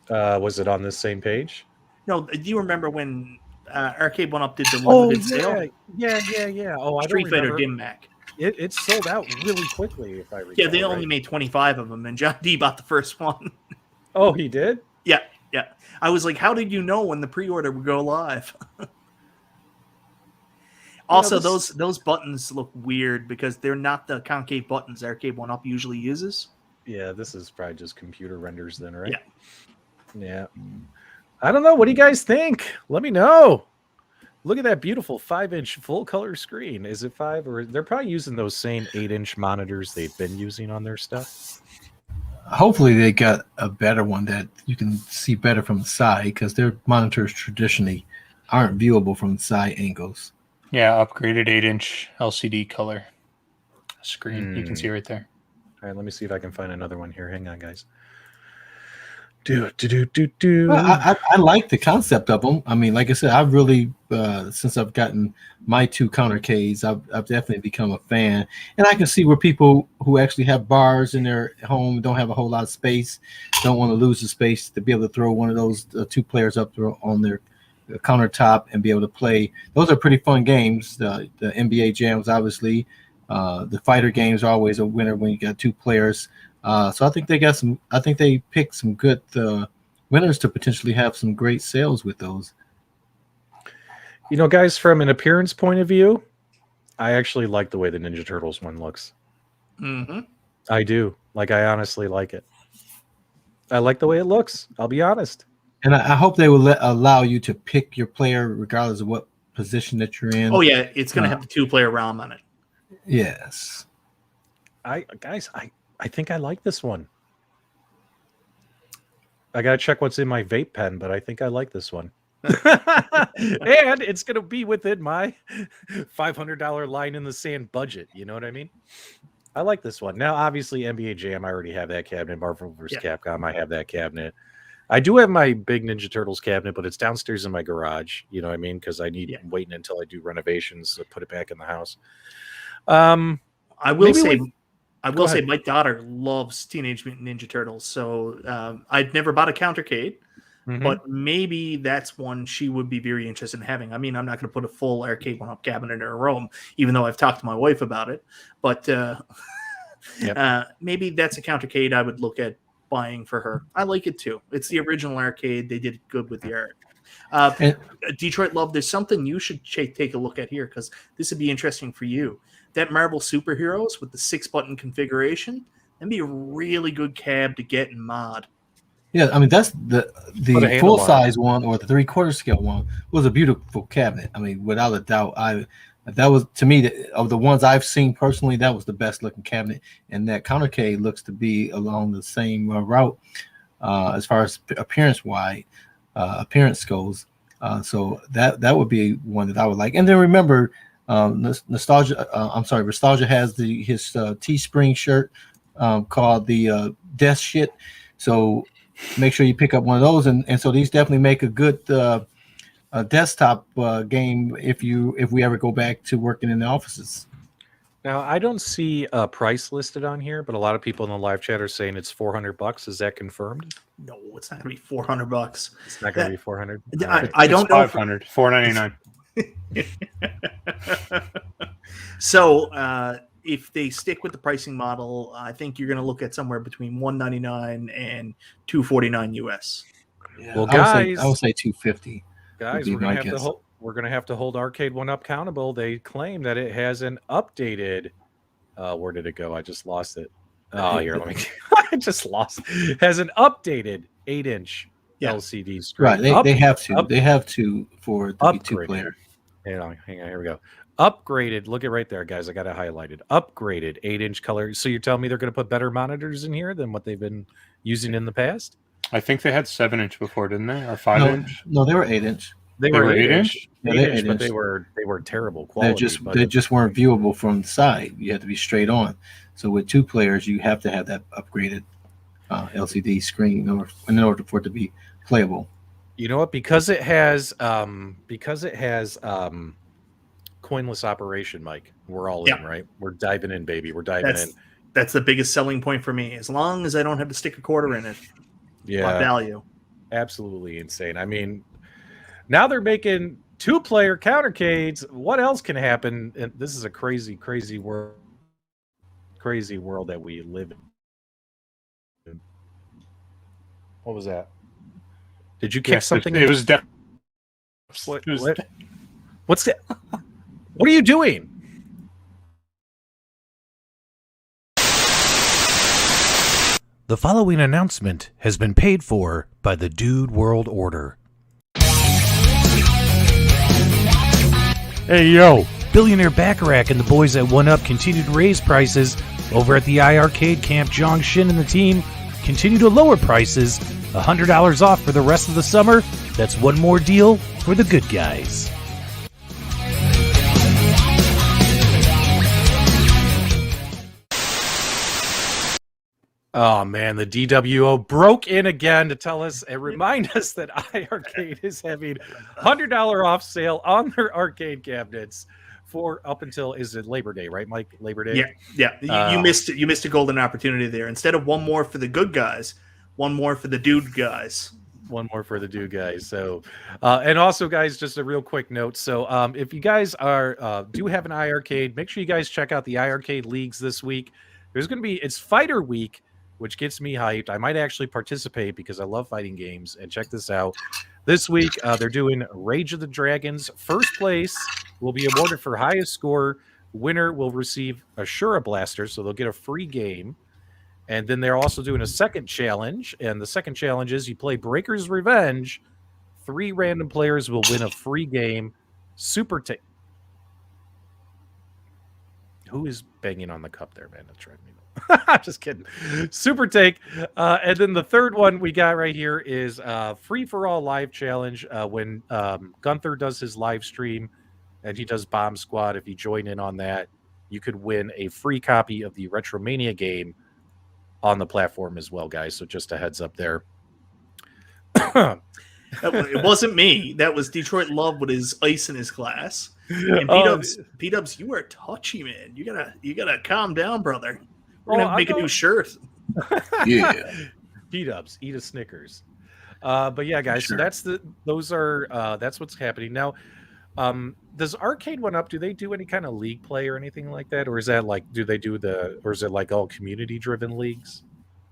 Was it on this same page?
No, do you remember when Arcade1Up did the limited sale?
Yeah. Oh, I
Street
don't
Fighter
remember.
Dim Mech.
It sold out really quickly, if I recall.
Yeah, they only made 25 of them, and John D bought the first one.
Oh, he did?
Yeah. I was like, how did you know when the pre-order would go live? Also, those buttons look weird because they're not the concave buttons Arcade1Up usually uses.
Yeah, this is probably just computer renders then, right?
Yeah.
I don't know. What do you guys think? Let me know. Look at that beautiful 5-inch full color screen. Is it 5 or they're probably using those same 8-inch monitors they've been using on their stuff?
Hopefully they got a better one that you can see better from the side, because their monitors traditionally aren't viewable from the side angles.
Yeah, upgraded 8-inch LCD color screen. You can see right there.
All right, let me see if I can find another one here. Hang on, guys.
Well, I like the concept of them. I mean, like I said, I've really since I've gotten my 2 Countercades, I've definitely become a fan. And I can see where people who actually have bars in their home, don't have a whole lot of space, don't want to lose the space to be able to throw one of those 2 players up there on their countertop and be able to play. Those are pretty fun games. The NBA Jams, obviously. The fighter games are always a winner when you got 2 players. So I think they got some. I think they picked some good winners to potentially have some great sales with those.
You know, guys, from an appearance point of view, I actually like the way the Ninja Turtles one looks.
Mm-hmm.
I do. Like, I honestly like it. I like the way it looks. I'll be honest.
And I hope they will allow you to pick your player regardless of what position that you're in.
Oh yeah, it's going to have the 2-player realm on it.
Yes.
I think I like this one. I gotta check what's in my vape pen, but I think I like this one. And it's gonna be within my $500 line in the sand budget. You know what I mean? I like this one. Now, obviously, NBA Jam, I already have that cabinet. Marvel vs. Capcom, I have that cabinet. I do have my big Ninja Turtles cabinet, but it's downstairs in my garage. You know what I mean? Because I need waiting until I do renovations to put it back in the house.
I will say my daughter loves Teenage Mutant Ninja Turtles, so I'd never bought a Countercade, but maybe that's one she would be very interested in having. I mean, I'm not going to put a full Arcade1Up cabinet in her room, even though I've talked to my wife about it, but maybe that's a Countercade I would look at buying for her. I like it too. It's the original arcade. They did good with the art. Detroit Love, there's something you should take a look at here, because this would be interesting for you. That Marvel Superheroes with the 6-button configuration, that'd be a really good cab to get in mod.
Yeah, I mean, that's the full size one, or the 3/4 scale one was a beautiful cabinet. I mean, without a doubt, that was, to me, of the ones I've seen personally, that was the best looking cabinet. And that Countercade looks to be along the same route as far as appearance goes. So that would be one that I would like. And then remember, Nostalgia has his Teespring shirt called the Death Shit. So make sure you pick up one of those. And so these definitely make a good desktop game if we ever go back to working in the offices.
Now, I don't see a price listed on here, but a lot of people in the live chat are saying it's $400. Is that confirmed?
No, it's not going to be $400.
It's not going to be $400.
I don't know.
$500, $499.
So if they stick with the pricing model, I think you're going to look at somewhere between $199 and $249 US.
Yeah,
well, guys,
I would say $250.
Guys, we're going to have to hold Arcade1Up accountable. They claim that it has an updated. Where did it go? I just lost it. Oh, here, let me. I just lost. It has an updated 8-inch LCD screen.
Right, they have to. They have to for it to be 2-player.
Hang on, here we go. Upgraded. Look at right there, guys. I got it highlighted. Upgraded 8-inch color. So you're telling me they're going to put better monitors in here than what they've been using in the past?
I think they had 7-inch before, didn't they? Or 5-inch?
No, they were 8-inch.
They were
8-inch?
Yeah, 8-inch, but they were terrible quality.
They just weren't viewable from the side. You had to be straight on. So with 2 players, you have to have that upgraded LCD screen in order for it to be playable.
You know what? Because it has coinless operation, Mike. We're all in, right? We're diving in, baby. We're diving in.
That's the biggest selling point for me. As long as I don't have to stick a quarter in it,
yeah,
value.
Absolutely insane. I mean, now they're making 2-player countercades. What else can happen? And this is a crazy, crazy world that we live in. What was that? Did you kick something?
It was definitely.
What's that? What are you doing? The following announcement has been paid for by the Dude World Order. Hey, yo. Billionaire Bacharach and the boys at 1UP continue to raise prices. Over at the iiRcade camp, Zhang Xin and the team continue to lower prices. $100 off for the rest of the summer. That's one more deal for the good guys. Oh man, the DWO broke in again to tell us and remind us that iiRcade is having $100 off sale on their arcade cabinets for up until, is it Labor Day, right, Mike? Labor Day.
Yeah. You missed a golden opportunity there. Instead of one more for the good guys, one more for the dude guys.
One more for the dude guys. So, and also, guys, just a real quick note. So, if you guys are do have an iiRcade, make sure you guys check out the iiRcade leagues this week. There's going to be, it's Fighter Week, which gets me hyped. I might actually participate because I love fighting games. And check this out. This week, they're doing Rage of the Dragons. First place will be awarded for highest score. Winner will receive a Shura Blaster, so they'll get a free game. And then they're also doing a second challenge. And the second challenge is you play Breaker's Revenge. 3 random players will win a free game. Super Take. Who is banging on the cup there, man? That's right. Just kidding. Super Take. And then the third one we got right here is Free for All live challenge. When Gunther does his live stream and he does Bomb Squad, if you join in on that, you could win a free copy of the Retromania game on the platform as well, guys. So just a heads up there.
It wasn't me. That was Detroit Love with his ice in his glass. And P-Dubs, you are touchy, man. You gotta calm down, brother. We're gonna make a new shirt.
Yeah.
P-Dubs, eat a Snickers. But yeah, guys,
Sure.
so that's what's happening now. Does Arcade1Up, do they do any kind of league play or anything like that, or is that like, or is it like all community driven leagues?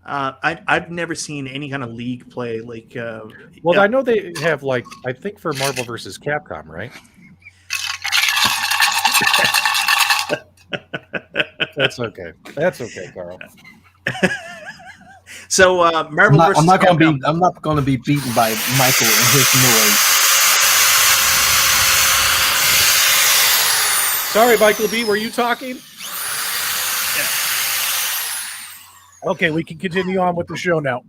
I've never seen any kind of league play like.
I know they have, like, I think for Marvel versus Capcom, right? That's okay, Carl.
So Marvel versus Capcom.
I'm not gonna be beaten by Michael and his noise.
Sorry, Michael B. Were you talking?
Yeah.
Okay, we can continue on with the show now.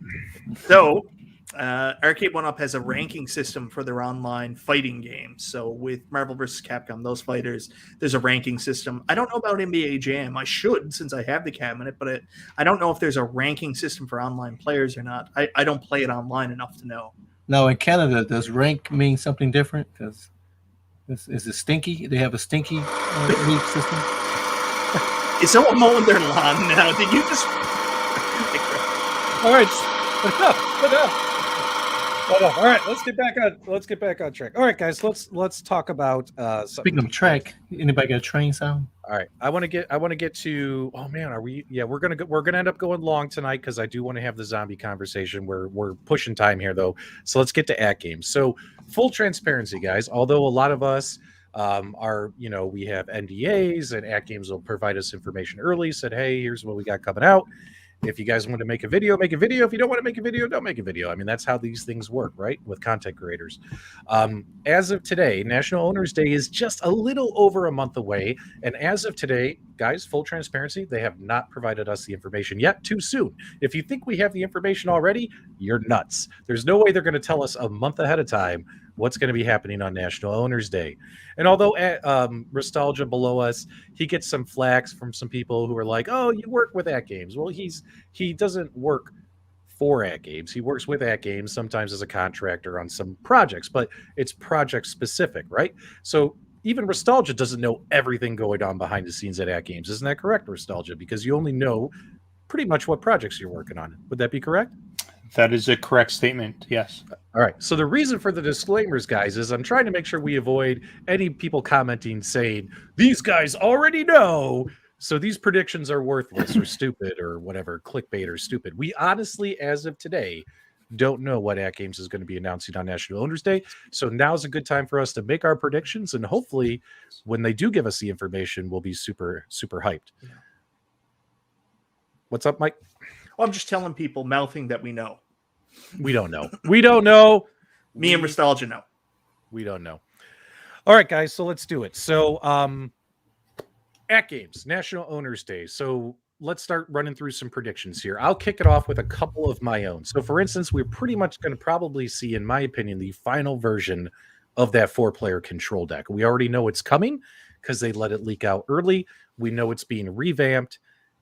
So, Arcade1Up has a ranking system for their online fighting games. So, with Marvel vs. Capcom, those fighters, there's a ranking system. I don't know about NBA Jam. I should, since I have the cabinet, but I don't know if there's a ranking system for online players or not. I don't play it online enough to know.
Now, in Canada, does rank mean something different? Because is it stinky? They have a stinky league system?
Is someone mowing their lawn now? Did you just...
All right, enough. All right, let's get back on track. All right, guys, let's talk about
Speaking of track, anybody got a train sound?
All right, I want to get to. Oh man, are we? Yeah, we're gonna end up going long tonight because I do want to have the zombie conversation. We're pushing time here though, so let's get to AtGames. So full transparency, guys. Although a lot of us are, we have NDAs and AtGames will provide us information early. Said, hey, here's what we got coming out. If you guys want to make a video, make a video. If you don't want to make a video, don't make a video. I mean, that's how these things work, right? With content creators. As of today, National Owners Day is just a little over a month away. And as of today, guys, full transparency, they have not provided us the information yet. Too soon. If you think we have the information already, you're nuts. There's no way they're going to tell us a month ahead of time what's going to be happening on National Owners Day. And although Nostalgia below us, he gets some flax from some people who are like, oh, you work with AtGames. Well, he doesn't work for AtGames. He works with AtGames sometimes as a contractor on some projects, but it's project specific, right? So even Nostalgia doesn't know everything going on behind the scenes at AtGames. Isn't that correct, Nostalgia? Because you only know pretty much what projects you're working on. Would that be correct?
That is a correct statement. Yes.
All right. So the reason for the disclaimers, guys, is I'm trying to make sure we avoid any people commenting saying these guys already know, so these predictions are worthless or stupid or whatever, clickbait or stupid. We honestly, as of today, don't know what AtGames is going to be announcing on National Owners Day. So now's a good time for us to make our predictions, and hopefully, when they do give us the information, we'll be super, super hyped. Yeah. What's up, Mike?
Well, I'm just telling people, mouthing that we know.
We don't know. We don't know.
Me and Nostalgia know.
We don't know. All right, guys. So let's do it. So, AtGames National Owners Day. So let's start running through some predictions here. I'll kick it off with a couple of my own. So, for instance, we're pretty much going to probably see, in my opinion, the final version of that 4-player control deck. We already know it's coming because they let it leak out early. We know it's being revamped.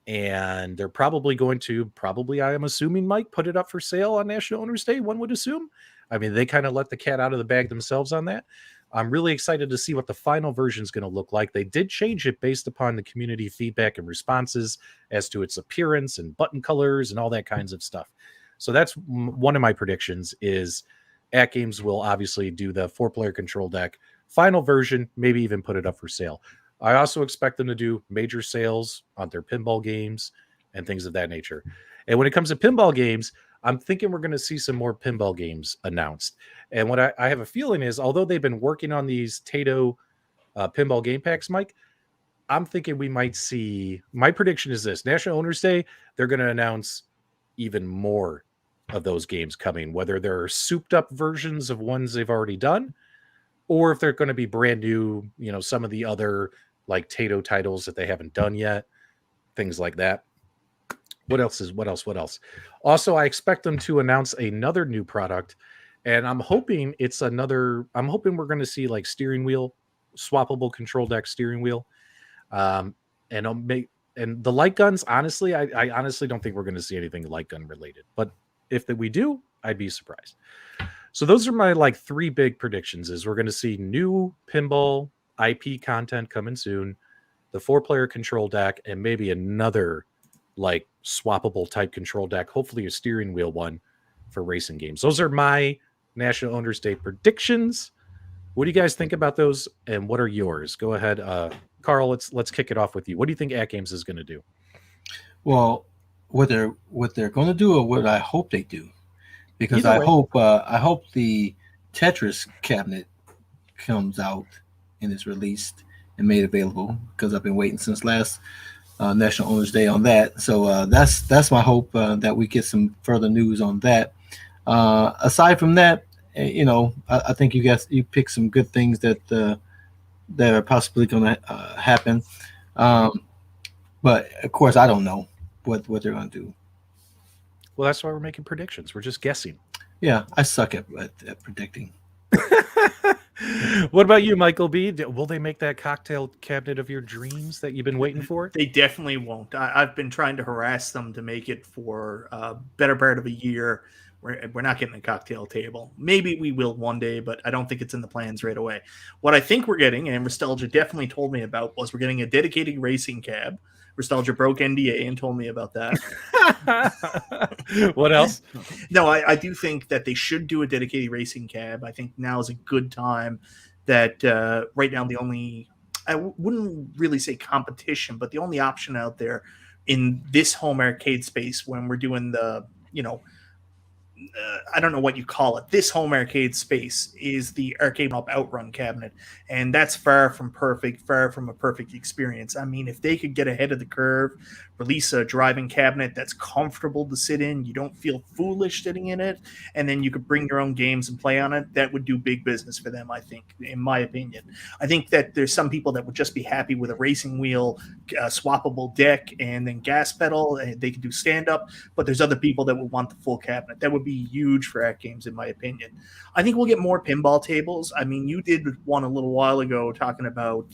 And they're probably going to, I am assuming, Mike, put it up for sale on National Owners Day, one would assume. I mean, they kind of let the cat out of the bag themselves on that. I'm really excited to see what the final version is going to look like. They did change it based upon the community feedback and responses as to its appearance and button colors and all that kinds of stuff. So that's one of my predictions is AtGames will obviously do the 4-player control deck final version, maybe even put it up for sale. I also expect them to do major sales on their pinball games and things of that nature. And when it comes to pinball games, I'm thinking we're going to see some more pinball games announced. And what I have a feeling is, although they've been working on these TAITO pinball game packs, Mike, I'm thinking we might see, my prediction is this, National Owners Day, they're going to announce even more of those games coming, whether they're souped up versions of ones they've already done, or if they're going to be brand new, some of the other like TAITO titles that they haven't done yet, things like that. What else? Also, I expect them to announce another new product, and I'm hoping we're going to see like steering wheel, swappable control deck steering wheel. And the light guns, honestly, I honestly don't think we're going to see anything light gun related, but if we do, I'd be surprised. So those are my like 3 big predictions is we're going to see new pinball IP content coming soon, the 4-player control deck, and maybe another like swappable type control deck, hopefully a steering wheel one for racing games. Those are my National Owners Day predictions. What do you guys think about those, and what are yours? Go ahead, Carl. Let's kick it off with you. What do you think AtGames is going to do?
Well, what they're going to do, or what I hope they do, because I hope the Tetris cabinet comes out and is released and made available, because I've been waiting since last National Owners Day on that. So that's my hope, that we get some further news on that. Aside from that, I think you picked some good things that are possibly going to happen. But of course, I don't know what they're going to do.
Well, that's why we're making predictions. We're just guessing.
Yeah, I suck at predicting.
What about you, Michael B? Will they make that cocktail cabinet of your dreams that you've been waiting for?
They definitely won't. I've been trying to harass them to make it for a better part of a year. We're not getting a cocktail table. Maybe we will one day, but I don't think it's in the plans right away. What I think we're getting, and Nostalgia definitely told me about, was we're getting a dedicated racing cab. Nostalgia broke NDA and told me about that.
What else?
No, I do think that they should do a dedicated racing cab. I think now is a good time. That right now I wouldn't really say competition, but the only option out there in this home arcade space when we're doing the, I don't know what you call it. This home arcade space is the Arcade1Up Outrun cabinet, and that's far from perfect, far from a perfect experience. I mean, if they could get ahead of the curve, release a driving cabinet that's comfortable to sit in. You don't feel foolish sitting in it. And then you could bring your own games and play on it. That would do big business for them, I think, in my opinion. I think that there's some people that would just be happy with a racing wheel, swappable deck, and then gas pedal, and they could do stand-up. But there's other people that would want the full cabinet. That would be huge for AtGames, in my opinion. I think we'll get more pinball tables. I mean, you did one a little while ago talking about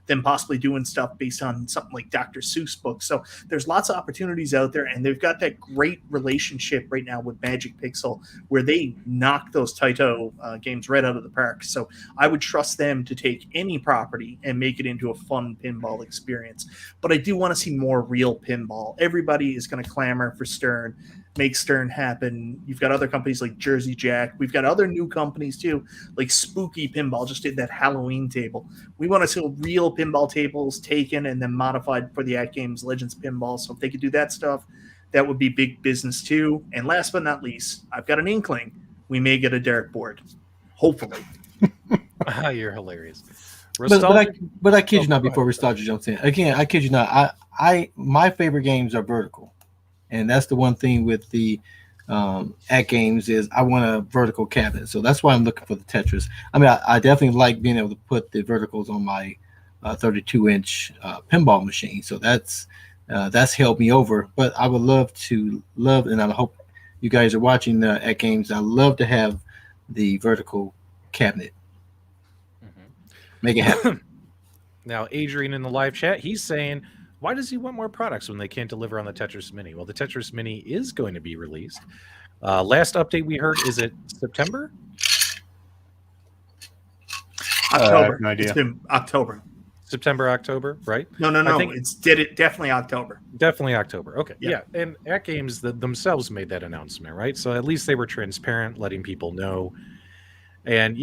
them possibly doing stuff based on something like Dr. Seuss books. So there's lots of opportunities out there, and they've got that great relationship right now with Magic Pixel where they knock those TAITO games right out of the park. So I would trust them to take any property and make it into a fun pinball experience. But I do want to see more real pinball. Everybody is going to clamor for Stern. Make Stern happen. You've got other companies like Jersey Jack. We've got other new companies too, like Spooky Pinball just did that Halloween table. We want to see real pinball tables taken and then modified for the AtGames Legends pinball. So if they could do that stuff, that would be big business too. And last but not least, I've got an inkling we may get a Derek board. Hopefully.
You're hilarious.
But I kid you not, before Ristalja jumps in. Again, I kid you not, my favorite games are vertical. And that's the one thing with the AtGames is I want a vertical cabinet. So that's why I'm looking for the Tetris. I mean, I definitely like being able to put the verticals on my 32-inch pinball machine. So that's held me over. But I would love, and I hope you guys are watching the AtGames. I love to have the vertical cabinet. Make it happen.
Now, Adrian in the live chat, he's saying, why does he want more products when they can't deliver on the Tetris Mini? Well, the Tetris Mini is going to be released. Last update we heard, is it September?
October.
I have no idea.
It's been October.
September, October, right?
No.
I think
It's definitely October.
Definitely October. Okay.
Yeah.
And AtGames themselves made that announcement, right? So at least they were transparent, letting people know. And,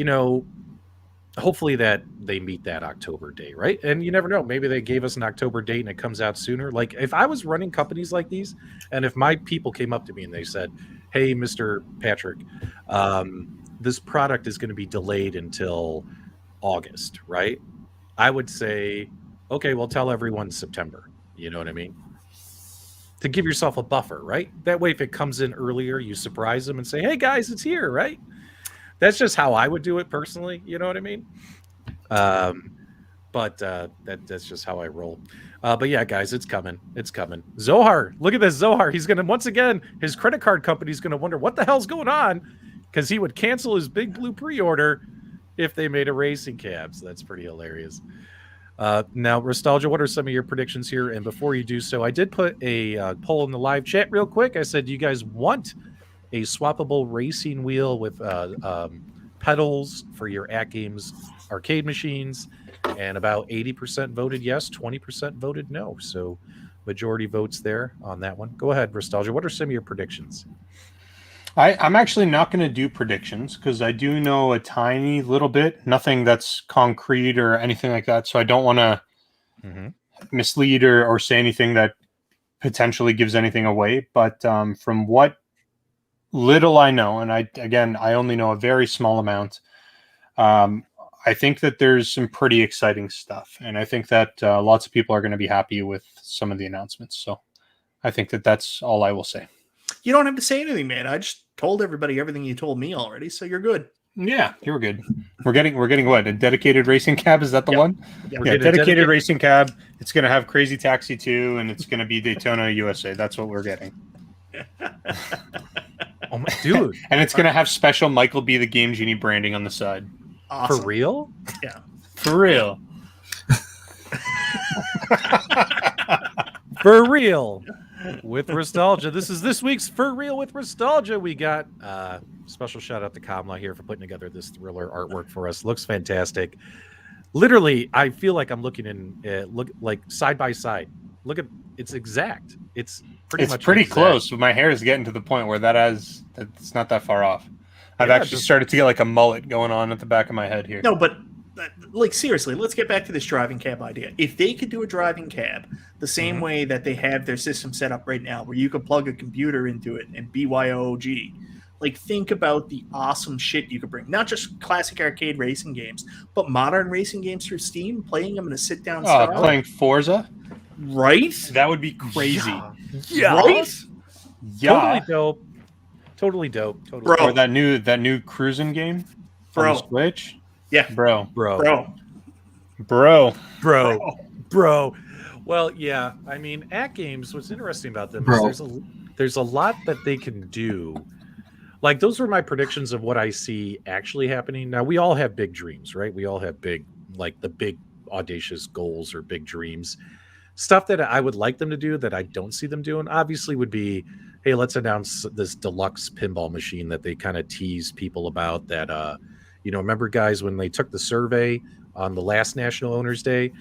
hopefully that they meet that October date, right? And you never know. Maybe they gave us an October date and it comes out sooner. Like if I was running companies like these, and if my people came up to me and they said, hey, Mr. Patrick, this product is going to be delayed until August, right? I would say, okay, well, tell everyone September. You know what I mean? To give yourself a buffer, right? That way, if it comes in earlier, you surprise them and say, hey, guys, it's here, right? That's just how I would do it personally. You know what I mean? But that's just how I roll. But yeah, guys, it's coming. It's coming. Zohar, look at this. Zohar, he's going to, once again, his credit card company's going to wonder what the hell's going on because he would cancel his Big Blue pre-order if they made a racing cab. So that's pretty hilarious. Now, Ristalja, what are some of your predictions here? And before you do so, I did put a poll in the live chat real quick. I said, do you guys want a swappable racing wheel with pedals for your AtGames arcade machines? And about 80% voted yes, 20% voted no. So majority votes there on that one. Go ahead, Ristalja. What are some of your predictions?
I'm actually not going to do predictions because I do know a tiny little bit, nothing that's concrete or anything like that. So I don't want to mislead or say anything that potentially gives anything away. But from what little I know, and I only know a very small amount, I think that there's some pretty exciting stuff. And I think that lots of people are going to be happy with some of the announcements. So I think that that's all I will say.
You don't have to say anything, man. I just told everybody everything you told me already, so you're good.
Yeah, you're good. We're getting what? A dedicated racing cab? Is that the one?
Yeah,
Yeah, dedicated racing cab. It's going to have Crazy Taxi 2, and it's going to be Daytona USA. That's what we're getting.
Oh my dude!
And it's going to have special Michael B. the Game Genie branding on the side.
Awesome.
For real?
Yeah.
For real.
For real. With Ristalja. This is this week's For Real with Ristalja. We got special shout out to Kamla here for putting together this thriller artwork for us. Looks fantastic. Literally, I feel like I'm looking in look like side by side. Look at it's exact. It's pretty
close. But my hair is getting to the point where it's not that far off. I've actually started to get like a mullet going on at the back of my head here.
No, but like seriously, let's get back to this driving cab idea. If they could do a driving cab the same way that they have their system set up right now, where you could plug a computer into it and BYOG, like think about the awesome shit you could bring. Not just classic arcade racing games, but modern racing games through Steam, playing them in a sit-down style.
Playing Forza?
Right?
That would be crazy.
Yeah.
Right?
Yeah.
Totally dope. Totally.
Bro.
Or that new cruising game on the
Bro.
Switch.
Yeah.
Bro.
Bro.
Bro.
Well, yeah. I mean, AtGames, what's interesting about them
Bro.
is there's a lot that they can do. Like, those were my predictions of what I see actually happening. Now, we all have big dreams, right? We all have big audacious goals or big dreams. Stuff that I would like them to do that I don't see them doing, obviously, would be, hey, let's announce this deluxe pinball machine that they kind of tease people about. That remember, guys, when they took the survey on the last National Owners Day,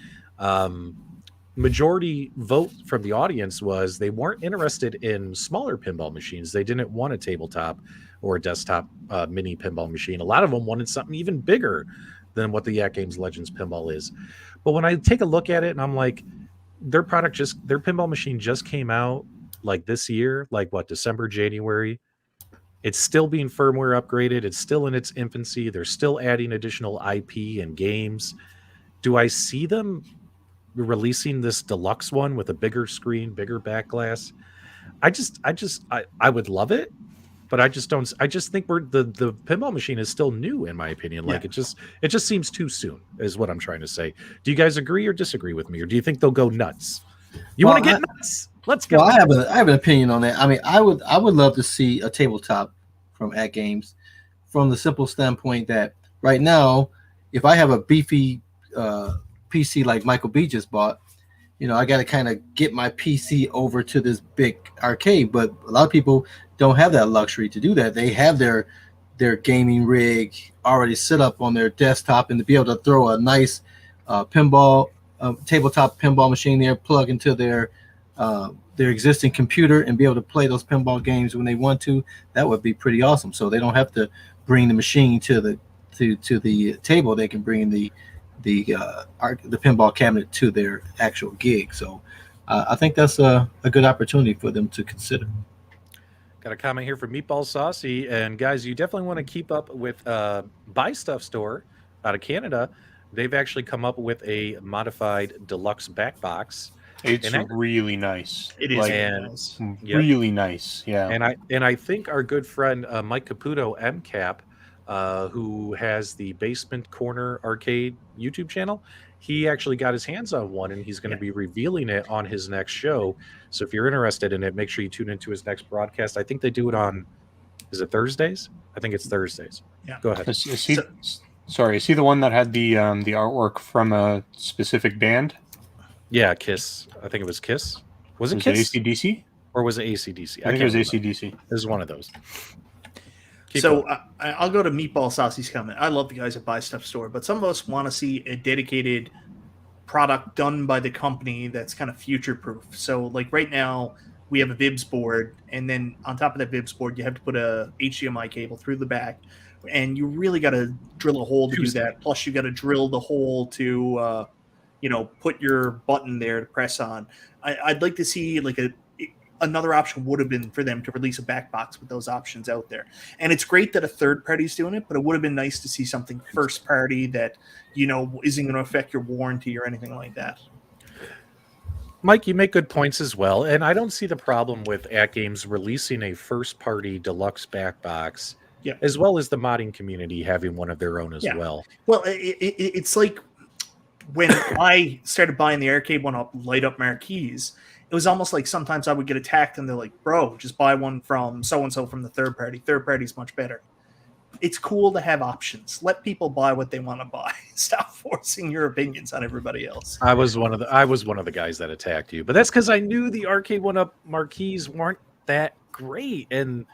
majority vote from the audience was they weren't interested in smaller pinball machines. They didn't want a tabletop or a desktop mini pinball machine. A lot of them wanted something even bigger than what the AtGames Legends pinball is. But when I take a look at it and I'm like, their pinball machine just came out like this year, like what, December, January. It's still being firmware upgraded. It's still in its infancy. They're still adding additional IP and games. Do I see them releasing this deluxe one with a bigger screen, bigger back glass? I would love it, but I just don't. I just think the pinball machine is still new, in my opinion. Like, it just seems too soon, is what I'm trying to say. Do you guys agree or disagree with me, or do you think they'll go nuts? You want to get nuts? Let's go.
Well, I have an opinion on that. I mean, I would love to see a tabletop from AtGames, from the simple standpoint that right now, if I have a beefy PC like Michael B just bought, I got to kind of get my PC over to this big arcade. But a lot of people don't have that luxury to do that. They have their gaming rig already set up on their desktop, and to be able to throw a nice tabletop pinball machine there, plug into their existing computer, and be able to play those pinball games when they want to, that would be pretty awesome. So they don't have to bring the machine to the table. They can bring the pinball cabinet to their actual gig. So I think that's a good opportunity for them to consider.
Got a comment here from Meatball Saucy. And guys, you definitely want to keep up with Buy Stuff Store out of Canada. They've actually come up with a modified deluxe back box.
It's really nice.
It is
nice. Really nice. Yeah.
And I think our good friend Mike Caputo MCAP, who has the Basement Corner Arcade YouTube channel, he actually got his hands on one, and he's going to be revealing it on his next show. So if you're interested in it, make sure you tune into his next broadcast. I think they do it on, is it Thursdays? I think it's Thursdays.
Yeah.
Go ahead.
Is he the one that had the artwork from a specific band?
Yeah, Kiss. I think it was Kiss. Was it
Kiss?
Kiss?
AC/DC?
Or was it AC/DC?
I think it was AC/DC.
It was one of those.
I'll go to Meatball Saucy's comment. I love the guys at Buy Stuff Store, but some of us want to see a dedicated product done by the company that's kind of future-proof. So, like right now, we have a Vibs board, and then on top of that Vibs board, you have to put a HDMI cable through the back, and you really got to drill a hole to do that. Plus, you got to drill the hole to, put your button there to press on. I'd like to see another option would have been for them to release a back box with those options out there. And it's great that a third party's doing it, but it would have been nice to see something first party that, isn't going to affect your warranty or anything like that.
Mike, you make good points as well. And I don't see the problem with AtGames releasing a first party deluxe back box, as well as the modding community having one of their own as well.
Well, it's like when I started buying the Arcade1Up light up marquees, it was almost like sometimes I would get attacked and they're like, bro, just buy one from so-and-so from the third party. Third party's much better. It's cool to have options. Let people buy what they want to buy. Stop forcing your opinions on everybody else.
I was one of the guys that attacked you, but that's because I knew the Arcade1Up marquees weren't that great and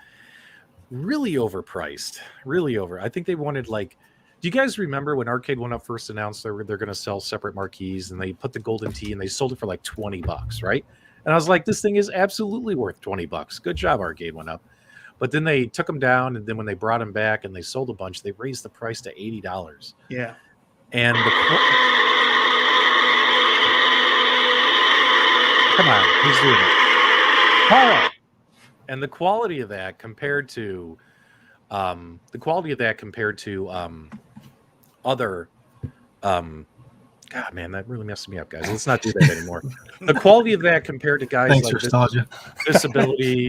really overpriced. Really over. I think they wanted do you guys remember when Arcade1Up first announced they're going to sell separate marquees, and they put the golden tee and they sold it for like $20, right? And I was like, this thing is absolutely worth $20. Good job, Arcade1Up. But then they took them down, and then when they brought them back and they sold a bunch, they raised the price to $80.
Yeah.
And come on, who's doing it? Carl. And the quality of that compared to other God, man, that really messed me up, guys. Let's not do that anymore. The quality of that compared to guys
Thanks,
like
nostalgia.
disability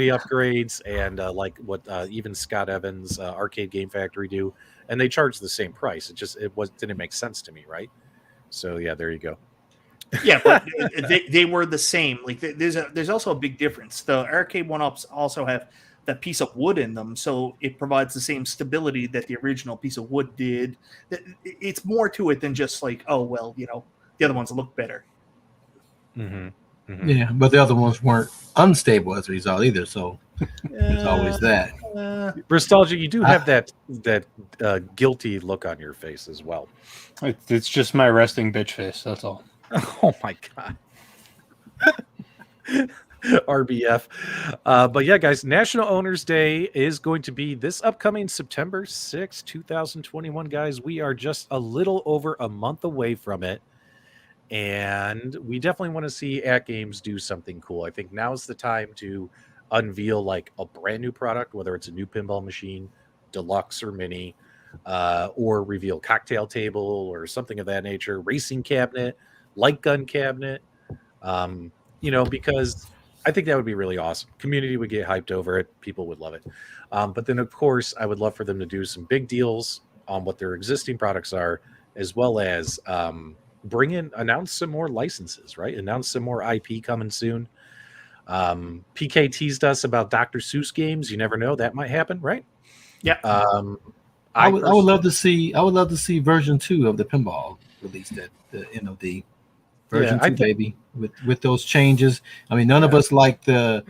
upgrades and like what even Scott Evans Arcade Game Factory do, and they charge the same price. It didn't make sense to me, right? So yeah, there you go.
Yeah, but they were the same. Like there's also a big difference. The Arcade1Ups also have that piece of wood in them, so it provides the same stability that the original piece of wood did. It's more to it than just like, oh well, the other ones look better.
Mm-hmm. Mm-hmm.
Yeah, but the other ones weren't unstable as a result either. So there's always that.
Nostalgia, you do have that guilty look on your face as well.
It's just my resting bitch face. That's all.
Oh my god. RBF. But yeah, guys, National Owners Day is going to be this upcoming September 6th, 2021, guys. We are just a little over a month away from it. And we definitely want to see AtGames do something cool. I think now's the time to unveil like a brand new product, whether it's a new pinball machine, deluxe or mini, or reveal cocktail table or something of that nature, racing cabinet, light gun cabinet, because I think that would be really awesome. Community would get hyped over it. People would love it. But then, of course, I would love for them to do some big deals on what their existing products are, as well as announce some more licenses, right? Announce some more IP coming soon. PK teased us about Dr. Seuss games. You never know. That might happen, right?
Yeah.
I would love to see version 2 of the pinball released at the NOD. Version 2, baby, with those changes. I mean, none of us like the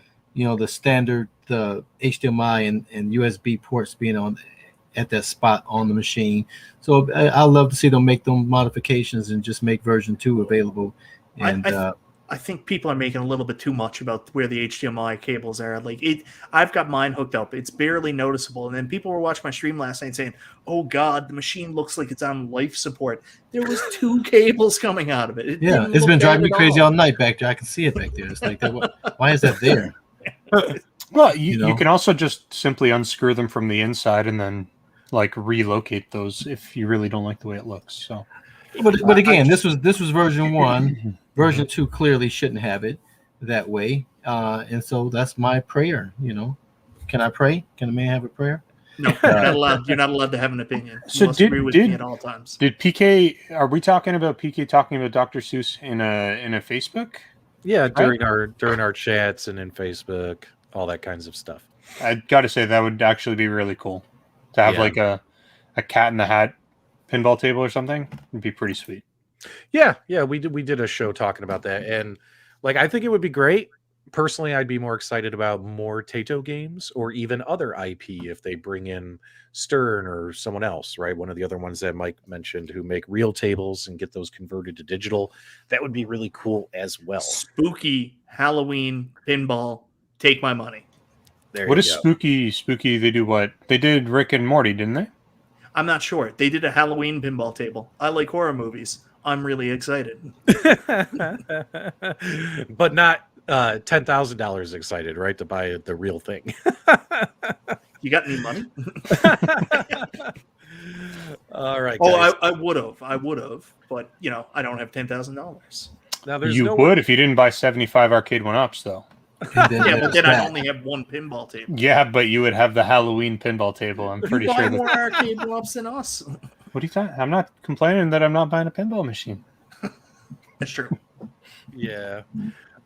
standard HDMI and USB ports being on at that spot on the machine. So I love to see them make them modifications and just make version 2 available. And
I think people are making a little bit too much about where the HDMI cables are. Like I've got mine hooked up. It's barely noticeable. And then people were watching my stream last night saying, "Oh God, the machine looks like it's on life support." There was 2 cables coming out of it.
It's been driving me crazy all night back there. I can see it back there. It's like, why is that there?
Well, you can also just simply unscrew them from the inside and then like relocate those if you really don't like the way it looks. So,
but again, this was version 1. Version 2 clearly shouldn't have it that way, and so that's my prayer. Can I pray? Can a man have a prayer?
No, you're not allowed. You're not allowed to have an opinion. You must agree with me at all times.
Did PK? Are we talking about PK talking about Dr. Seuss in a Facebook?
Yeah, during our chats and in Facebook, all that kinds of stuff.
I got to say that would actually be really cool to have like a Cat in the Hat pinball table or something. It'd be pretty sweet.
Yeah, we did a show talking about that, and like I think it would be great. Personally, I'd be more excited about more TAITO games or even other IP if they bring in Stern or someone else, right? One of the other ones that Mike mentioned who make real tables and get those converted to digital. That would be really cool as well.
Spooky Halloween pinball. Take my money.
What is spooky? Spooky, they do what? They did Rick and Morty, didn't they?
I'm not sure. They did a Halloween pinball table. I like horror movies. I'm really excited.
But not $10,000 excited, right? To buy the real thing.
You got any money?
All right.
Oh, I would have, but I don't have $10,000.
Now there's
you would if you didn't buy 75 Arcade1Ups, though.
Yeah, but then I only have one pinball table.
Yeah, but you would have the Halloween pinball table. I'm pretty sure
more Arcade1Ups than us.
What are you talking? I'm not complaining that I'm not buying a pinball machine.
That's true.
Yeah.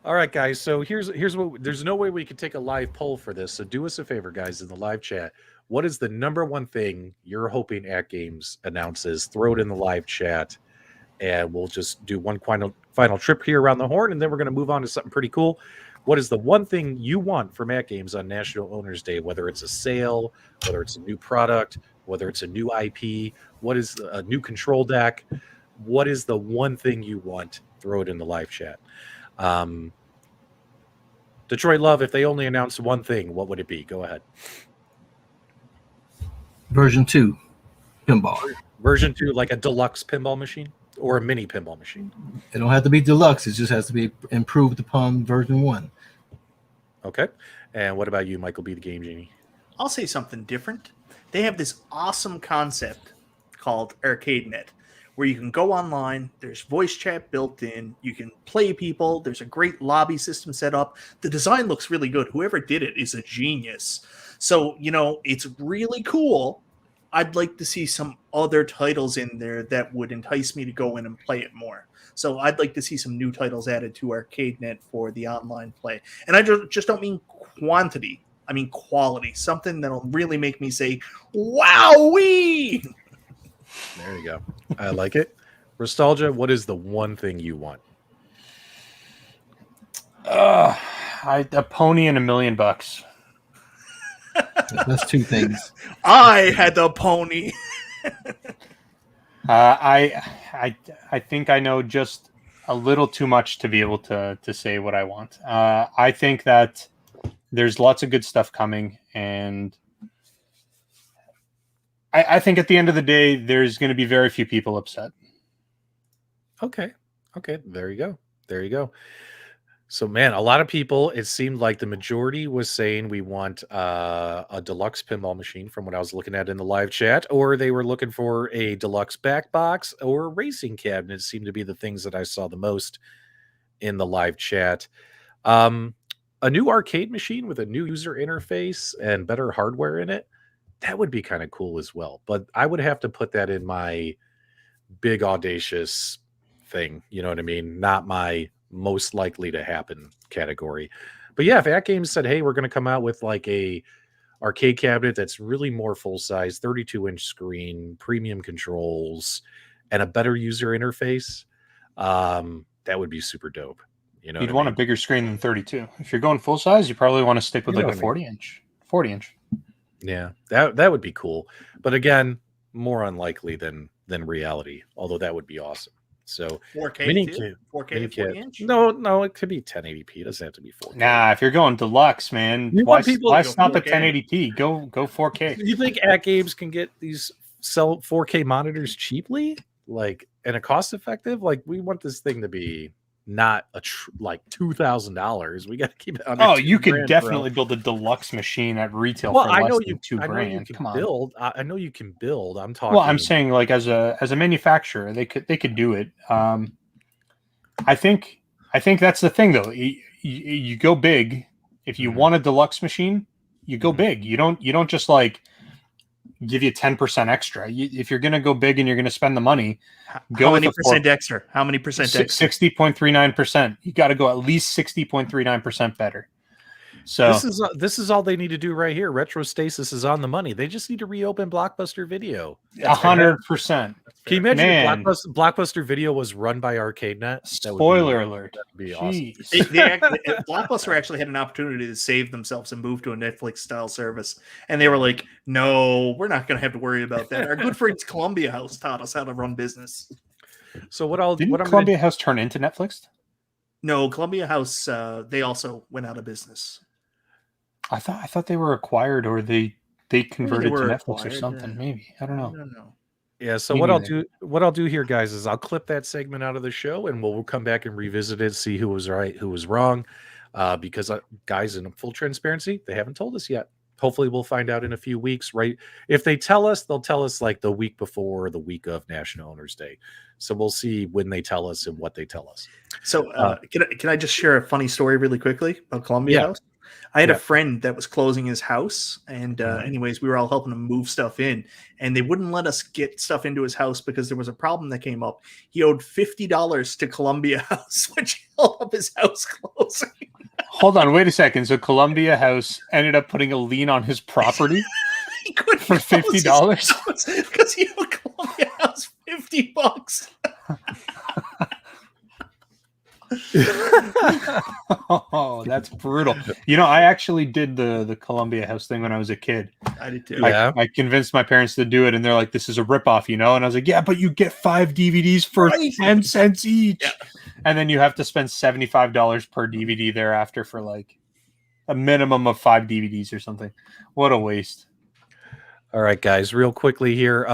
All right, guys. So here's what. There's no way we could take a live poll for this. So do us a favor, guys, in the live chat. What is the number one thing you're hoping AtGames announces? Throw it in the live chat, and we'll just do one final trip here around the horn, and then we're going to move on to something pretty cool. What is the one thing you want from AtGames on National Owners Day? Whether it's a sale, whether it's a new product, whether it's a new IP, what is a new control deck? What is the one thing you want? Throw it in the live chat. Detroit Love, if they only announced one thing, what would it be? Go ahead.
Version 2 pinball.
Version 2, like a deluxe pinball machine or a mini pinball machine?
It don't have to be deluxe. It just has to be improved upon version 1.
Okay. And what about you, Michael B. the Game Genie?
I'll say something different. They have this awesome concept called ArcadeNet, where you can go online. There's voice chat built in. You can play people. There's a great lobby system set up. The design looks really good. Whoever did it is a genius. So, it's really cool. I'd like to see some other titles in there that would entice me to go in and play it more. So I'd like to see some new titles added to ArcadeNet for the online play. And I just don't mean quantity. I mean quality. Something that'll really make me say, "Wowee!"
There you go. I like it. Nostalgia, what is the one thing you want?
A pony and $1 million.
That's two things.
I had the pony.
I think I know just a little too much to be able to say what I want. I think that there's lots of good stuff coming, and I think at the end of the day, there's going to be very few people upset.
Okay. There you go. So, man, a lot of people, it seemed like the majority was saying we want a deluxe pinball machine from what I was looking at in the live chat, or they were looking for a deluxe back box or a racing cabinet seemed to be the things that I saw the most in the live chat. A new arcade machine with a new user interface and better hardware in it, that would be kind of cool as well. But I would have to put that in my big audacious thing. You know what I mean? Not my most likely to happen category. But yeah, if AtGames said, hey, we're going to come out with like a arcade cabinet that's really more full size, 32-inch screen, premium controls, and a better user interface, that would be super dope.
You'd want a bigger screen than 32. If you're going full size, you probably want to stick with like a 40-inch. 40-inch.
Yeah, that would be cool. But again, more unlikely than reality, although that would be awesome. So
4K, 4K, 40-inch?
No, it could be 1080p. It doesn't have to be 4K.
Nah, if you're going deluxe, man, why stop at 1080p? Go 4K.
You think AtGames can get these sell 4K monitors cheaply, like, and a cost effective? Like, we want this thing to be not like $2,000. We got to keep it under.
Oh, you could definitely build a deluxe machine at retail for less than $2,000. Come on.
I know you can build. I'm talking.
Well, I'm saying like as a manufacturer, they could do it. I think that's the thing though. You go big. If you want a deluxe machine, you go big. You don't just like give you 10% extra. If you're going to go big and you're going to spend the money, go
how many percent extra? How many percent extra?
60.39%. You got to go at least 60.39% better. So
this is all they need to do right here. Retrostasis is on the money. They just need to reopen Blockbuster Video.
100%.
Can you imagine if Blockbuster Video was run by ArcadeNet?
Spoiler alert.
That would be awesome.
Blockbuster actually had an opportunity to save themselves and move to a Netflix-style service. And they were like, no, we're not going to have to worry about that. Our good friends Columbia House taught us how to run business.
So
Didn't Columbia House turn into Netflix?
No, Columbia House, they also went out of business.
I thought they were acquired or they converted to Netflix
acquired,
or something. Maybe. I don't know.
I don't know.
Yeah, so what I'll do here, guys, is I'll clip that segment out of the show and we'll come back and revisit it, see who was right, who was wrong. Because guys, in full transparency, they haven't told us yet. Hopefully we'll find out in a few weeks, right? If they tell us, they'll tell us like the week before or the week of National Owners Day. So we'll see when they tell us and what they tell us.
So can I just share a funny story really quickly about Columbia House? I had a friend that was closing his house, and anyways, we were all helping him move stuff in, and they wouldn't let us get stuff into his house because there was a problem that came up. He owed $50 to Columbia House, which held up his house closing.
Hold on, wait a second. So Columbia House ended up putting a lien on his property for $50
because he owed Columbia House $50.
Oh, that's brutal. I actually did the Columbia House thing when I was a kid.
I did too.
I convinced my parents to do it, and they're like, "This is a ripoff," And I was like, "Yeah, but you get 5 DVDs for 10 cents each." Yeah. And then you have to spend $75 per DVD thereafter for like a minimum of 5 DVDs or something. What a waste.
All right, guys, real quickly here.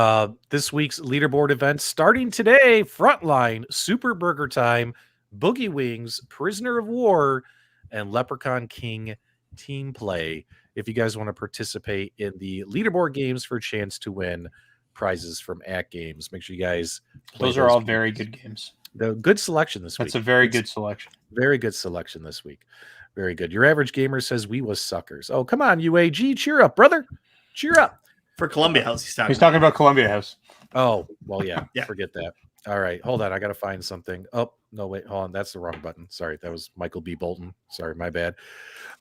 This week's leaderboard events starting today. Frontline, Super Burger Time, Boogie Wings, Prisoner of War, and Leprechaun King Team Play. If you guys want to participate in the leaderboard games for a chance to win prizes from AtGames. Make sure you guys play
Those are all very good games.
The good selection this week.
That's a very good selection.
Very good selection this week. Very good. Your average gamer says we was suckers. Oh, come on, UAG. Cheer up, brother. Cheer up.
For Columbia House, he's
talking about Columbia House.
Oh, well, yeah.
Yeah.
Forget that. All right. Hold on. I got to find something. Oh, no, wait. Hold on. That's the wrong button. Sorry. That was Michael B. Bolton. Sorry. My bad.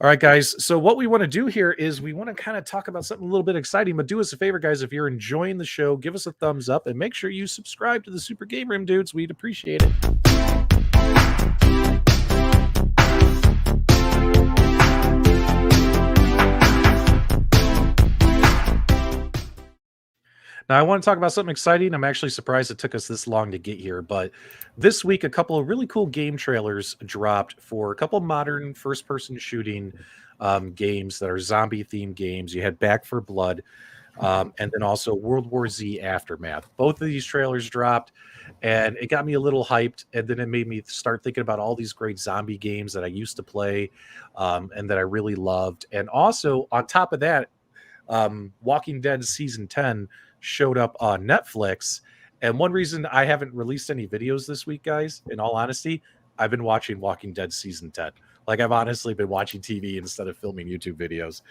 All right, guys. So what we want to do here is we want to kind of talk about something a little bit exciting, but do us a favor, guys. If you're enjoying the show, give us a thumbs up and make sure you subscribe to the Super Game Room Dudes. We'd appreciate it. Now, I want to talk about something exciting. I'm actually surprised it took us this long to get here, but this week, a couple of really cool game trailers dropped for a couple modern first-person shooting games that are zombie-themed games. You had Back 4 Blood, and then also World War Z Aftermath. Both of these trailers dropped, and it got me a little hyped, and then it made me start thinking about all these great zombie games that I used to play and that I really loved. And also, on top of that, Walking Dead Season 10 showed up on Netflix, and one reason I haven't released any videos this week, guys, in all honesty, I've been watching Walking Dead Season 10. Like, I've honestly been watching TV instead of filming YouTube videos.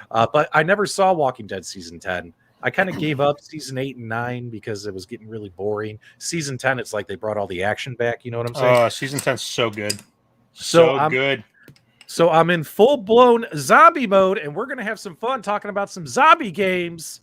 But I never saw Walking Dead Season 10. I kind of gave up Season 8 and 9 because it was getting really boring. Season 10, it's like they brought all the action back, you know what I'm saying?
Season 10's so good.
So
good.
So I'm in full-blown zombie mode, and we're going to have some fun talking about some zombie games.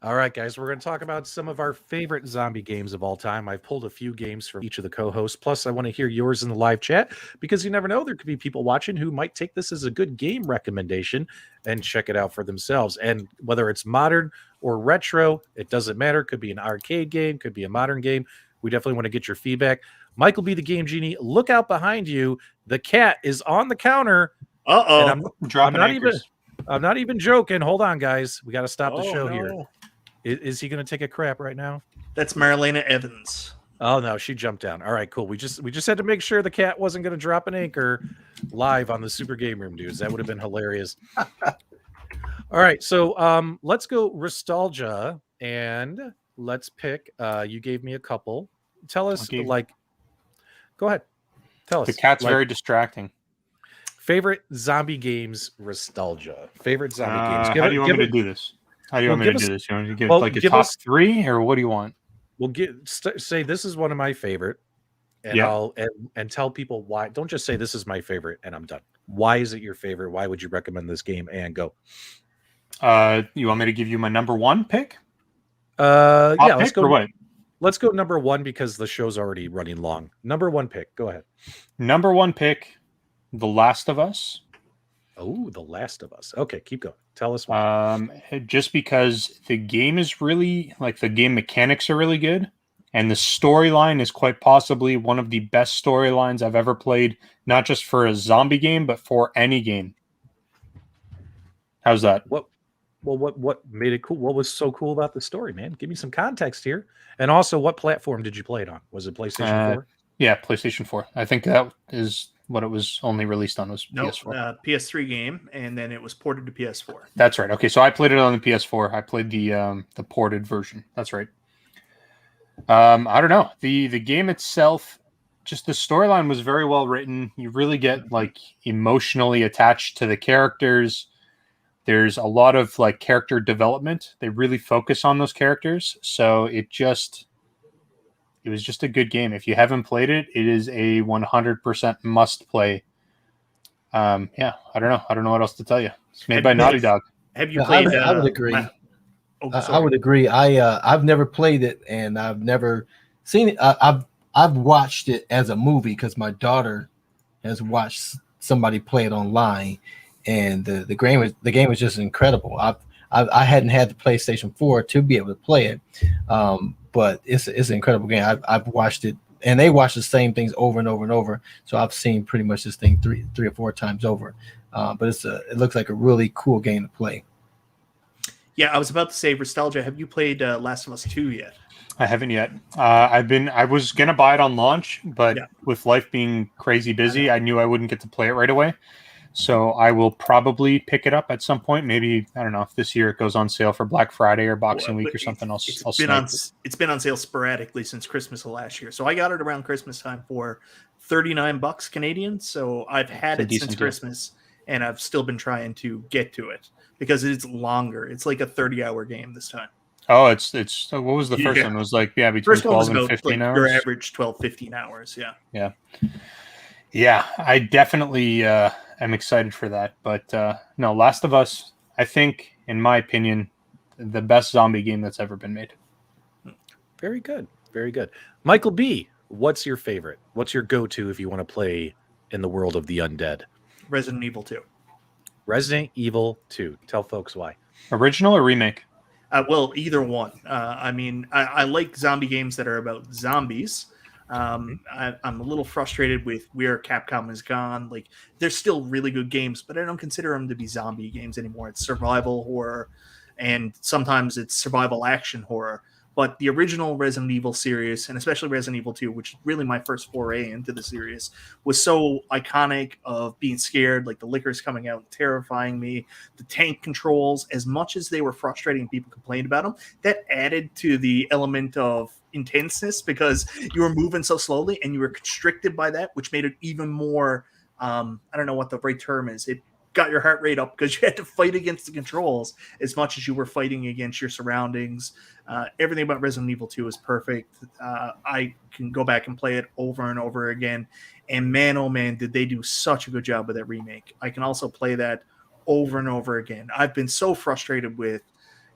All right, guys, we're going to talk about some of our favorite zombie games of all time. I've pulled a few games from each of the co-hosts. Plus, I want to hear yours in the live chat because you never know. There could be people watching who might take this as a good game recommendation and check it out for themselves. And whether it's modern or retro, it doesn't matter. Could be an arcade game, could be a modern game. We definitely want to get your feedback. Michael B. the Game Genie, look out behind you. The cat is on the counter.
Uh-oh.
And I'm not even joking. Hold on, guys. We got to stop the show here. Is he going to take a crap right now?
That's Marilena Evans.
Oh no, she jumped down. All right, cool. We just had to make sure the cat wasn't going to drop an anchor live on the Super Game Room Dudes. That would have been hilarious. All right, so let's go nostalgia and let's pick. You gave me a couple. Tell us go ahead. Tell us.
The cat's very distracting.
Favorite zombie games nostalgia. Favorite zombie games.
How do you want me to do this? How do you want me to do this? You want me to give like a top three, or what do you want?
We'll say this is one of my favorite, and I'll tell people why. Don't just say this is my favorite and I'm done. Why is it your favorite? Why would you recommend this game? And go.
You want me to give you my number one pick?
Let's go.
Or what?
Let's go number one because the show's already running long. Number one pick. Go ahead.
Number one pick, The Last of Us.
Oh, The Last of Us. Okay, keep going. Tell us why.
Just because the game is really, like, the game mechanics are really good, and the storyline is quite possibly one of the best storylines I've ever played, not just for a zombie game, but for any game. How's that?
What made it cool? What was so cool about the story, man? Give me some context here. And also, what platform did you play it on? Was it PlayStation 4?
Yeah, PlayStation 4. I think that is what it was only released on, was PS4.
PS3 game, and then it was ported to PS4.
That's right. Okay, so I played it on the PS4. I played the ported version. That's right. I don't know. The game itself, just the storyline was very well written. You really get like emotionally attached to the characters. There's a lot of like character development. They really focus on those characters. So it was just a good game. If you haven't played it, it is a 100% must play. I don't know. I don't know what else to tell you. It's made by Naughty Dog.
Have you played?
I would agree. I would agree. I've never played it, and I've never seen it. I've watched it as a movie because my daughter has watched somebody play it online, and the game was just incredible. I hadn't had the PlayStation 4 to be able to play it, but it's an incredible game. I've watched it, and they watch the same things over and over and over. So I've seen pretty much this thing three or four times over. But it looks like a really cool game to play.
Yeah, I was about to say, Nostalgia, have you played Last of Us 2 yet?
I haven't yet. I was gonna buy it on launch, but
Yeah.
with life being crazy busy, I knew I wouldn't get to play it right away. So I will probably pick it up at some point. Maybe, I don't know, if this year it goes on sale for Black Friday or Boxing Week or something. I'll snipe it.
It's been on sale sporadically since Christmas of last year. So I got it around Christmas time for $39 Canadian. So I've had it since Christmas, and I've still been trying to get to it because it's longer. It's like a 30-hour game this time.
Oh, it's what was the first one? It was like, yeah, between
first
12 and
about,
15
like,
hours.
your average 12, 15 hours.
Yeah, I definitely am excited for that. But no, Last of Us, I think, in my opinion, the best zombie game that's ever been made.
Very good. Very good. Michael B., what's your favorite? What's your go-to if you want to play in the world of the undead?
Resident Evil 2.
Resident Evil 2. Tell folks why.
Original or remake?
Well, either one. I mean, I like zombie games that are about zombies. I'm a little frustrated with where Capcom has gone. Like, they're still really good games, but I don't consider them to be zombie games anymore. It's survival horror, and sometimes it's survival action horror. But the original Resident Evil series, and especially Resident Evil 2, which is really my first foray into the series, was so iconic of being scared, like the liquors coming out and terrifying me. The tank controls, as much as they were frustrating, people complained about them, that added to the element of intenseness because you were moving so slowly and you were constricted by that, which made it even more, I don't know what the right term is. It got your heart rate up because you had to fight against the controls as much as you were fighting against your surroundings. Everything about Resident Evil 2 is perfect. I can go back and play it over and over again. And man, oh man, did they do such a good job with that remake. I can also play that over and over again. I've been so frustrated with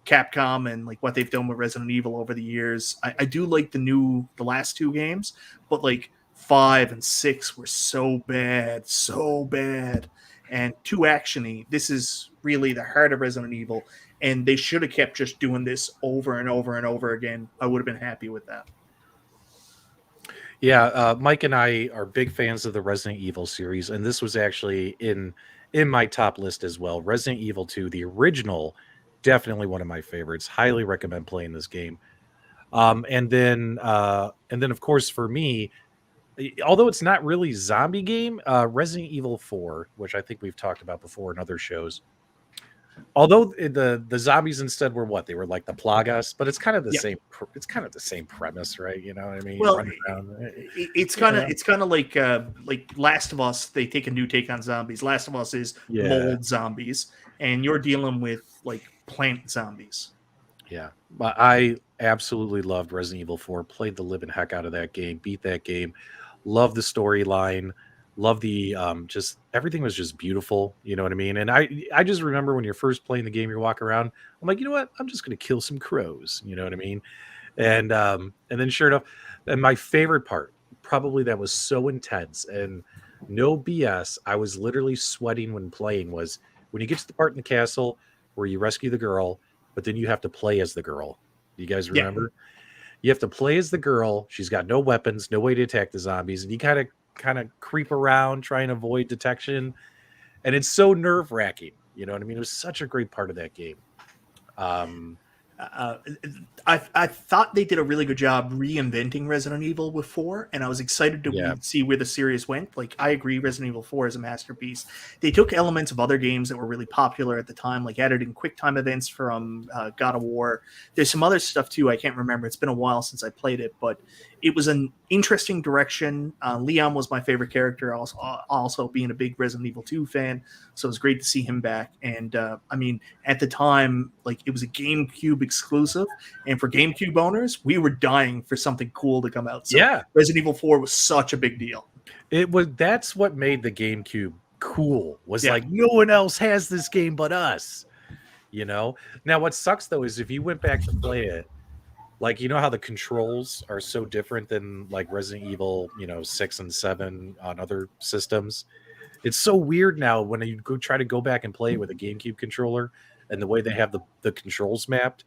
Capcom and like what they've done with Resident Evil over the years. I do like the last two games, but like 5 and 6 were so bad. And too actiony. This is really the heart of Resident Evil, and they should have kept just doing this over and over and over again. I would have been happy with that.
Yeah, Mike and I are big fans of the Resident Evil series, and this was actually in my top list as well. Resident Evil 2, the original, definitely one of my favorites. Highly recommend playing this game. And then of course for me, although it's not really zombie game, Resident Evil 4, which I think we've talked about before in other shows. Although the zombies instead were what? They were like the Plagas, but it's kind of the same. It's kind of the same premise, right? You know what I mean?
Well, it's kind of like Last of Us. They take a new take on zombies. Last of Us is mold zombies, and you're dealing with like plant zombies.
Yeah, but I absolutely loved Resident Evil 4. Played the living heck out of that game. Beat that game. Love the storyline. Love the just everything was just beautiful. You know what I mean? And I just remember when you're first playing the game, you walk around. I'm like, you know what? I'm just gonna kill some crows. You know what I mean? And then sure enough, and my favorite part, probably that was so intense and no BS. I was literally sweating when playing. Was when you get to the part in the castle where you rescue the girl, but then you have to play as the girl. You guys remember? Yeah. You have to play as the girl. She's got no weapons, no way to attack the zombies, and you kind of creep around, try and avoid detection. And it's so nerve-wracking. You know what I mean? It was such a great part of that game.
I thought they did a really good job reinventing Resident Evil with 4, and I was excited to see where the series went. Like, I agree, Resident Evil 4 is a masterpiece. They took elements of other games that were really popular at the time, like added in quick time events from God of War. There's some other stuff too, I can't remember. It's been a while since I played it, but it was an interesting direction. Leon was my favorite character, also being a big Resident Evil 2 fan, so it was great to see him back. And I mean, at the time, like, it was a GameCube exclusive, and for GameCube owners, we were dying for something cool to come out. So Resident Evil 4 was such a big deal.
That's what made the GameCube cool. Was like, no one else has this game but us. You know. Now, what sucks though is if you went back to play it, like, you know how the controls are so different than like Resident Evil, 6 and 7 on other systems. It's so weird now when you try to go back and play with a GameCube controller and the way they have the controls mapped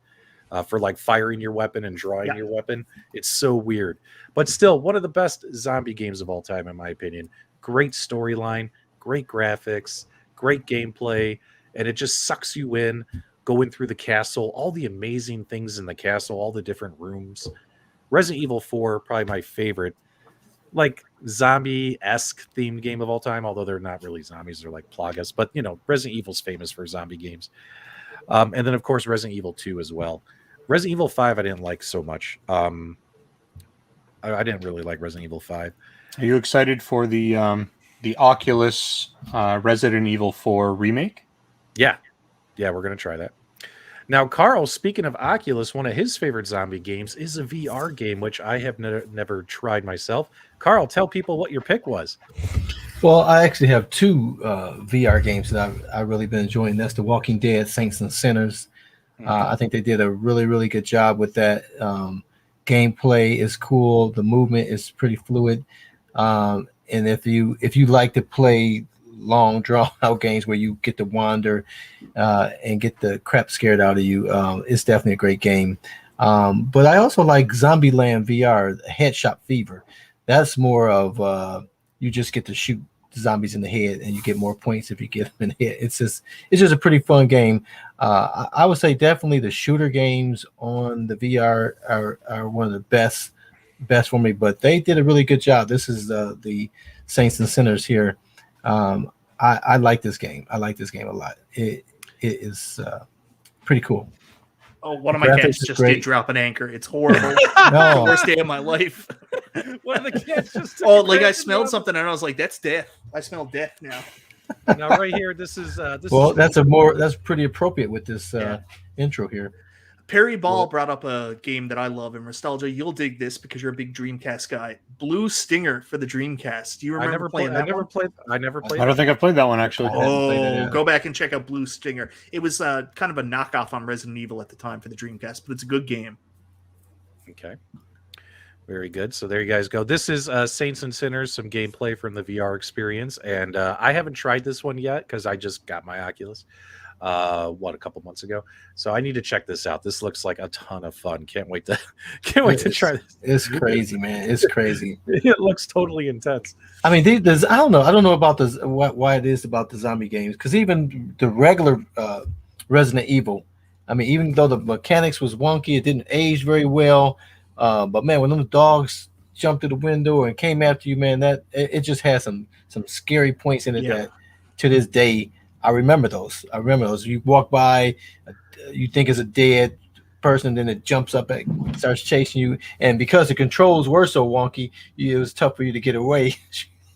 for like firing your weapon and drawing your weapon. It's so weird. But still, one of the best zombie games of all time, in my opinion. Great storyline, great graphics, great gameplay, and it just sucks you in. going through the castle, all the amazing things in the castle, all the different rooms. Resident Evil 4, probably my favorite, like zombie-esque themed game of all time, although they're not really zombies, they're like plagas. But Resident Evil's famous for zombie games. And then of course Resident Evil 2 as well. Resident Evil 5 I didn't like so much. I didn't really like Resident Evil 5.
Are you excited for the Oculus Resident Evil 4 remake?
Yeah, we're gonna try that. Now, Carl, speaking of Oculus, one of his favorite zombie games is a VR game, which I have never tried myself. Carl, tell people what your pick was.
Well, I actually have two VR games that I've really been enjoying. That's The Walking Dead, Saints and Sinners. I think they did a really, really good job with that. Gameplay is cool. The movement is pretty fluid. And if you like to play long drawn out games where you get to wander and get the crap scared out of you, it's definitely a great game. But I also like Zombieland VR, Headshot Fever. That's more of you just get to shoot zombies in the head and you get more points if you get them in the head. It's just a pretty fun game. I would say definitely the shooter games on the VR are one of the best for me, but they did a really good job. This is the Saints and Sinners here. I like this game. I like this game a lot. It is pretty cool.
Oh, one of my cats just did drop an anchor. It's horrible.
No.
The worst day of my life.
One of the cats just
I smelled something and I was like, "That's death." I smell death now.
Now, right here, this is
that's pretty appropriate with this intro here.
Perry Ball brought up a game that I love in Nostalgia. You'll dig this because you're a big Dreamcast guy. Blue Stinger for the Dreamcast. Do you remember playing that?
I never played.
I don't think I've played that one actually.
Oh, go back and check out Blue Stinger. It was kind of a knockoff on Resident Evil at the time for the Dreamcast, but it's a good game.
Okay. Very good. So there you guys go. This is Saints and Sinners, some gameplay from the VR experience. And I haven't tried this one yet because I just got my Oculus a couple months ago. So I need to check this out. This looks like a ton of fun. Can't wait to try this.
It's crazy, man. It's crazy.
It looks totally intense.
I mean, there's I don't know about this why it is about the zombie games, because even the regular Resident Evil, I mean, even though the mechanics was wonky, it didn't age very well. But man, when them dogs jumped through the window and came after you, man, that it just has some scary points in it that to this day I remember those. You walk by, you think it's a dead person, then it jumps up and starts chasing you. And because the controls were so wonky, it was tough for you to get away.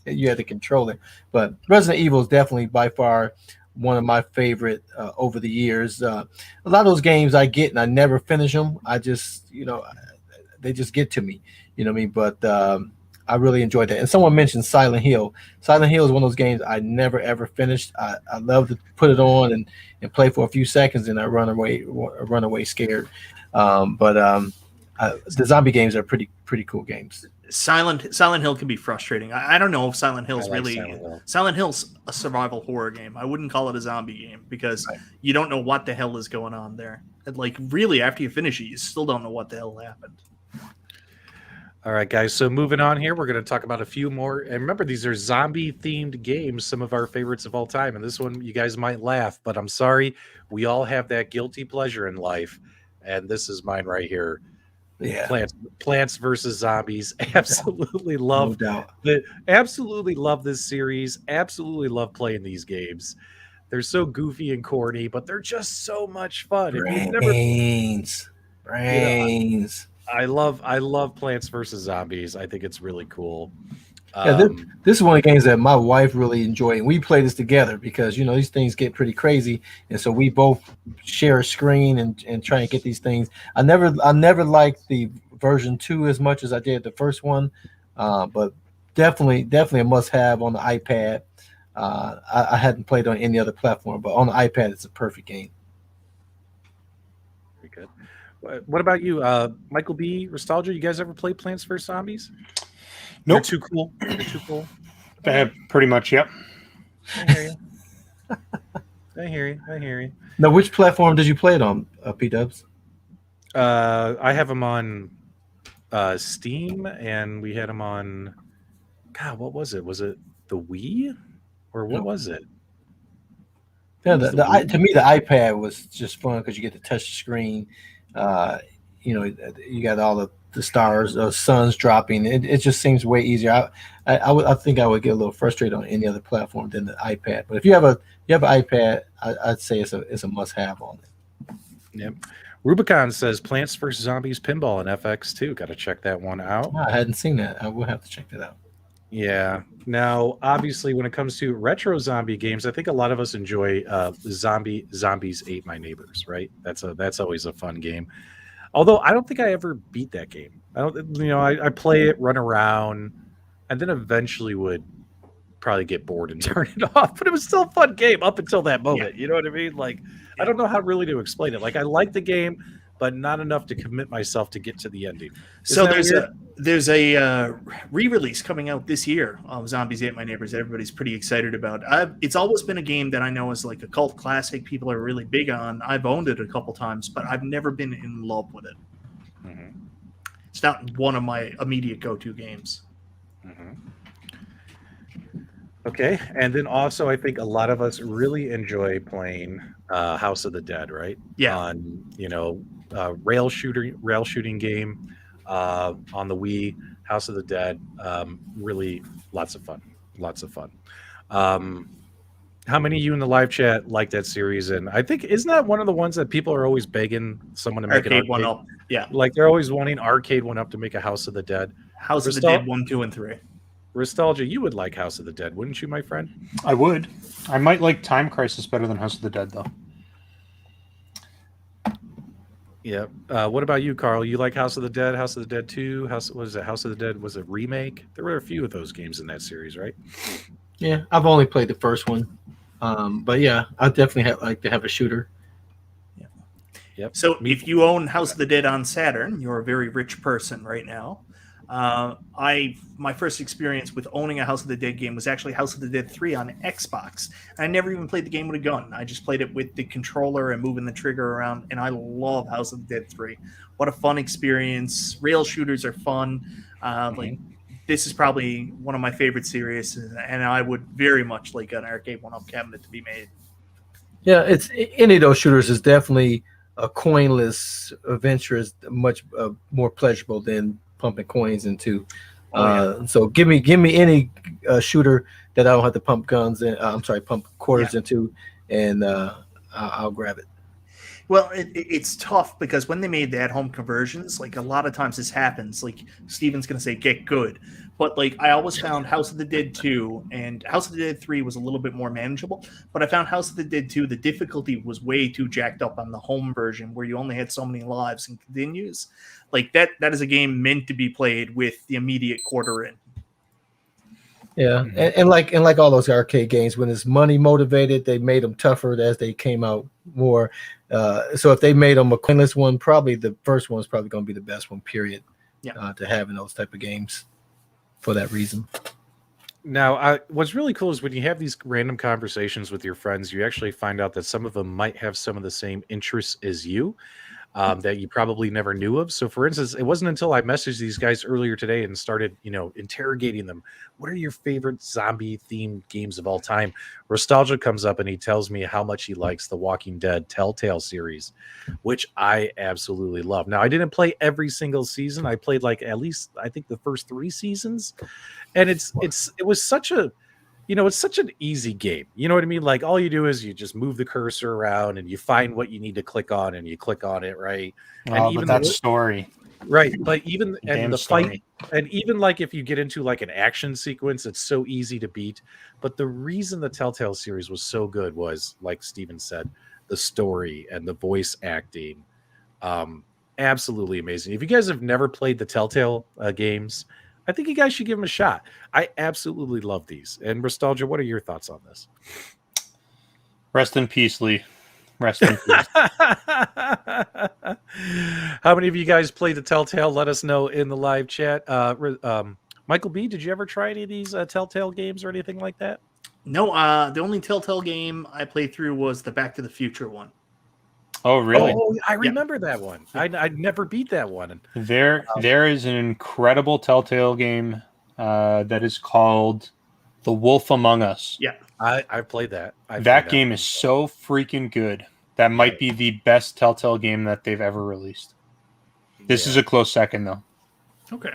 You had to control it. But Resident Evil is definitely by far one of my favorite over the years. A lot of those games I get and I never finish them. I just, they just get to me, you know what I mean? But I really enjoyed that. And someone mentioned Silent Hill. Silent Hill is one of those games I never ever finished. I love to put it on and play for a few seconds and I run away scared. But the zombie games are pretty cool games.
Silent Hill can be frustrating. I don't know if Silent Hill's Silent Hill's a survival horror game. I wouldn't call it a zombie game because you don't know what the hell is going on there. And like really, after you finish it, you still don't know what the hell happened.
All right, guys. So moving on here, we're going to talk about a few more. And remember, these are zombie-themed games, some of our favorites of all time. And this one, you guys might laugh, but I'm sorry. We all have that guilty pleasure in life. And this is mine right here.
Yeah.
Plants versus Zombies. Absolutely love absolutely love this series. Absolutely love playing these games. They're so goofy and corny, but they're just so much fun.
Brains.
I love Plants versus Zombies. I think it's really cool.
This is one of the games that my wife really enjoyed, and we play this together because these things get pretty crazy, and so we both share a screen and try and get these things. I never liked the version 2 as much as I did the first one, but definitely a must-have on the iPad. I hadn't played on any other platform, but on the iPad, it's a perfect game.
Very good. What about you, Michael B. Nostalgia? You guys ever play Plants vs. Zombies?
Nope.
You're too cool.
Pretty much, yep.
I hear you.
Now, which platform did you play it on, P-Dubs?
I have them on Steam, and we had them on. God, what was it? Was it the Wii, or what was it?
Yeah, to me the iPad was just fun because you get to touch the screen. You got all the stars, suns dropping. It just seems way easier. I think I would get a little frustrated on any other platform than the iPad. But if you have an iPad, I'd say it's a must have on it.
Yep. Rubicon says Plants vs Zombies Pinball and FX2. Got to check that one out.
I hadn't seen that. I will have to check that out.
Yeah. Now, obviously, when it comes to retro zombie games, I think a lot of us enjoy Zombies Ate My Neighbors, right? That's always a fun game. Although I don't think I ever beat that game. I play it, run around, and then eventually would probably get bored and turn it off. But it was still a fun game up until that moment. Yeah. You know what I mean? Like, I don't know how really to explain it. Like, I like the game, but not enough to commit myself to get to the ending.
So there's a re-release coming out this year of Zombies Ate My Neighbors that everybody's pretty excited about. It's always been a game that I know is like a cult classic. People are really big on. I've owned it a couple times, but I've never been in love with it. Mm-hmm. It's not one of my immediate go-to games.
Mm-hmm. Okay, and then also I think a lot of us really enjoy playing House of the Dead, right?
Yeah.
On rail shooting game on the Wii, House of the Dead. Really lots of fun. How many of you in the live chat like that series? And I think isn't that one of the ones that people are always begging someone to make an
Arcade1Up? Yeah,
like they're always wanting Arcade1Up to make a House of the Dead.
House of the Dead 1, 2, and 3.
Nostalgia, you would like House of the Dead, wouldn't you, my friend?
I would. I might like Time Crisis better than House of the Dead, though.
Yeah. What about you, Carl? You like House of the Dead, House of the Dead 2? House of the Dead was a remake? There were a few of those games in that series, right?
Yeah, I've only played the first one. But yeah, I definitely like to have a shooter.
Yeah. Yep. So if you own House of the Dead on Saturn, you're a very rich person right now. My first experience with owning a House of the Dead game was actually House of the Dead 3 on Xbox. I never even played the game with a gun. I just played it with the controller and moving the trigger around, and I love House of the Dead 3. What a fun experience. Rail shooters are fun. Like this is probably one of my favorite series, and I would very much like an Arcade1Up cabinet to be made.
Yeah, it's any of those shooters is definitely a coinless adventure is much more pleasurable than pumping coins into. So give me any shooter that I don't have to pump guns in. Pump quarters into, and I'll grab it.
Well, it's tough because when they made the at-home conversions, like a lot of times this happens. Like Steven's going to say, "Get good," but like I always found House of the Dead 2 and House of the Dead 3 was a little bit more manageable. But I found House of the Dead 2, the difficulty was way too jacked up on the home version, where you only had so many lives and continues. Like that is a game meant to be played with the immediate quarter in.
Yeah, and like all those arcade games, when it's money motivated, they made them tougher as they came out more. So if they made them a coinless one, probably the first one is probably going to be the best one, period. Yeah. To have in those type of games for that reason.
Now, what's really cool is when you have these random conversations with your friends, you actually find out that some of them might have some of the same interests as you. That you probably never knew of. So, for instance, it wasn't until I messaged these guys earlier today and started, interrogating them. What are your favorite zombie-themed games of all time? Nostalgia comes up and he tells me how much he likes the Walking Dead Telltale series, which I absolutely love. Now, I didn't play every single season. I played at least I think the first 3 seasons, and it was such a. It's such an easy game. You know what I mean? Like all you do is you just move the cursor around and you find what you need to click on and you click on it, right?
And even that story.
Right. But even and the
story.
fight and even like if you get into like an action sequence, it's so easy to beat. But the reason the Telltale series was so good was, like Steven said, the story and the voice acting. Absolutely amazing. If you guys have never played the Telltale games, I think you guys should give them a shot. I absolutely love these. And Nostalgia, what are your thoughts on this?
Rest in peace, Lee. Rest in peace.
How many of you guys played the Telltale? Let us know in the live chat. Michael B., did you ever try any of these Telltale games or anything like that?
No, the only Telltale game I played through was the Back to the Future one.
Oh, really?
Oh, I remember that one. I never beat that one.
There is an incredible Telltale game that is called The Wolf Among Us.
Yeah.
I played that.
That game is so freaking good. That might be the best Telltale game that they've ever released. This is a close second, though.
Okay.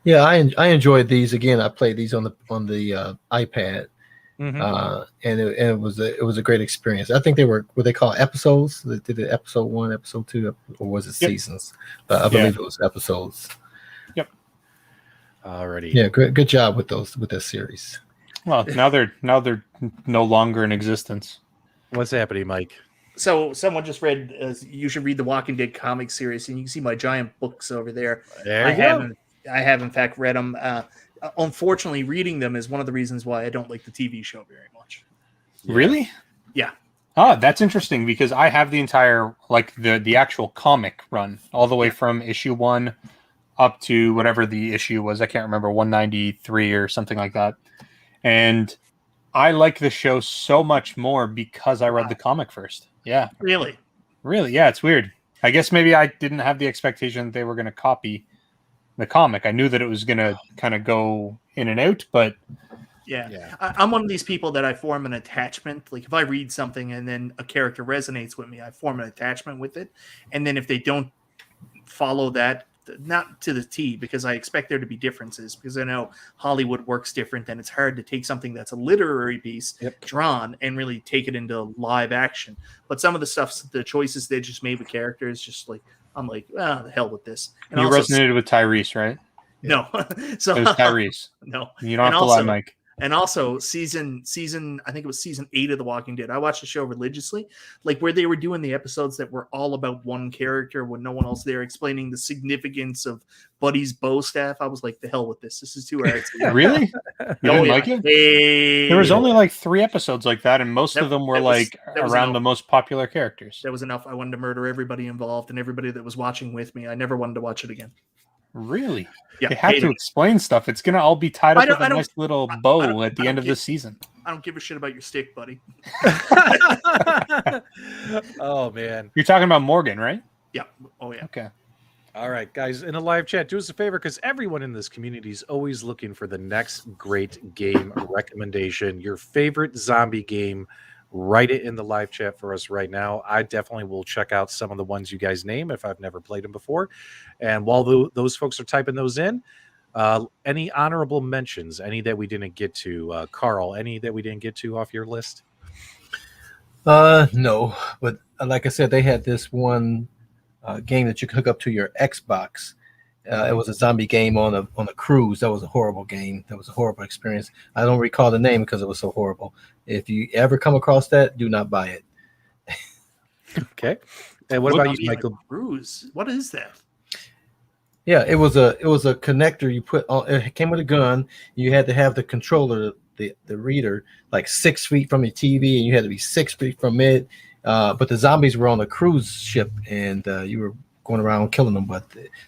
Yeah, I enjoyed these. Again, I played these on the iPad, and it was a great experience. I think they were what they call episodes. They did it episode 1, episode 2, or was it seasons? I believe it was episodes.
Yep.
Alrighty.
Yeah, good job with this series.
Well, now they're no longer in existence.
What's happening, Mike?
So someone just read. You should read the Walking Dead comic series, and you can see my giant books over there. I have in fact read them. Unfortunately, reading them is one of the reasons why I don't like the TV show very much.
Really?
Yeah.
Oh, that's interesting because I have the entire the actual comic run all the way from issue 1 up to whatever the issue was. I can't remember, 193 or something like that. And I like the show so much more because I read the comic first. Yeah.
Really?
Yeah, it's weird. I guess maybe I didn't have the expectation that they were going to copy the comic. I knew that it was going to kind of go in and out, but
yeah. I'm one of these people that I form an attachment. Like if I read something and then a character resonates with me, I form an attachment with it. And then if they don't follow that, not to the T, because I expect there to be differences, because I know Hollywood works different and it's hard to take something that's a literary piece drawn and really take it into live action. But some of the stuff, the choices they just made with characters, just like, I'm like, the hell with this. And
you resonated with Tyrese, right?
No. So
it was Tyrese.
No.
You don't have to lie, Mike.
And also season, I think it was season 8 of The Walking Dead. I watched the show religiously, like where they were doing the episodes that were all about one character with no one else there, explaining the significance of Buddy's bow staff. I was like, the hell with this. This is too artsy.
Really? You didn't like it?
Hey.
There was only 3 episodes like that, and most of them were around the most popular characters.
That was enough. I wanted to murder everybody involved and everybody that was watching with me. I never wanted to watch it again.
Really?
Yeah,
they have to explain stuff. It's gonna all be tied up with a nice little bow at the end of the season.
I don't give a shit about your stick, buddy.
Oh man,
you're talking about Morgan, right?
Yeah. Oh yeah.
Okay.
All right, guys, in the live chat, do us a favor because everyone in this community is always looking for the next great game recommendation. Your favorite zombie game. Write it in the live chat for us right now. I definitely will check out some of the ones you guys name if I've never played them before. And while those folks are typing those in, any honorable mentions, any that we didn't get to? Carl, any that we didn't get to off your list?
No, but like I said, they had this one game that you could hook up to your Xbox. It was a zombie game on a cruise. That was a horrible game. That was a horrible experience. I don't recall the name because it was so horrible. If you ever come across that, do not buy it.
Okay. And what about you, Michael?
Cruise. What is that?
Yeah, it was a connector you put on. It came with a gun. You had to have the controller, the reader, like 6 feet from your TV, and you had to be 6 feet from it. But the zombies were on a cruise ship, and you were going around killing them. But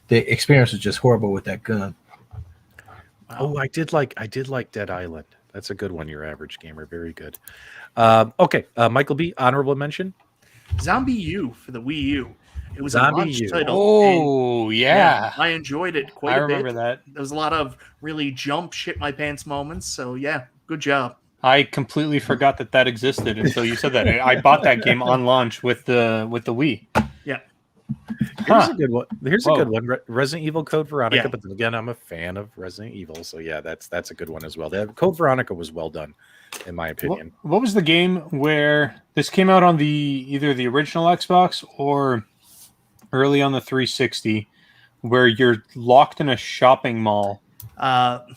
the experience was just horrible with that gun.
Wow.
Oh, I did like Dead Island. That's a good one. Your average gamer, very good. Okay, Michael B. Honorable mention.
Zombie U for the Wii U. It was
Zombie
a launch
U.
title.
Oh, yeah.
I enjoyed it quite a bit.
I remember that.
There was a lot of really jump shit my pants moments. So yeah, good job.
I completely forgot that existed until you said that. I bought that game on launch with the Wii.
Yeah.
Here's a good one. Here's a good one. Resident Evil Code Veronica. But then again, I'm a fan of Resident Evil, so yeah, that's a good one as well. Code Veronica was well done, in my opinion.
What was the game where this came out on either the original Xbox or early on the 360, where you're locked in a shopping mall? What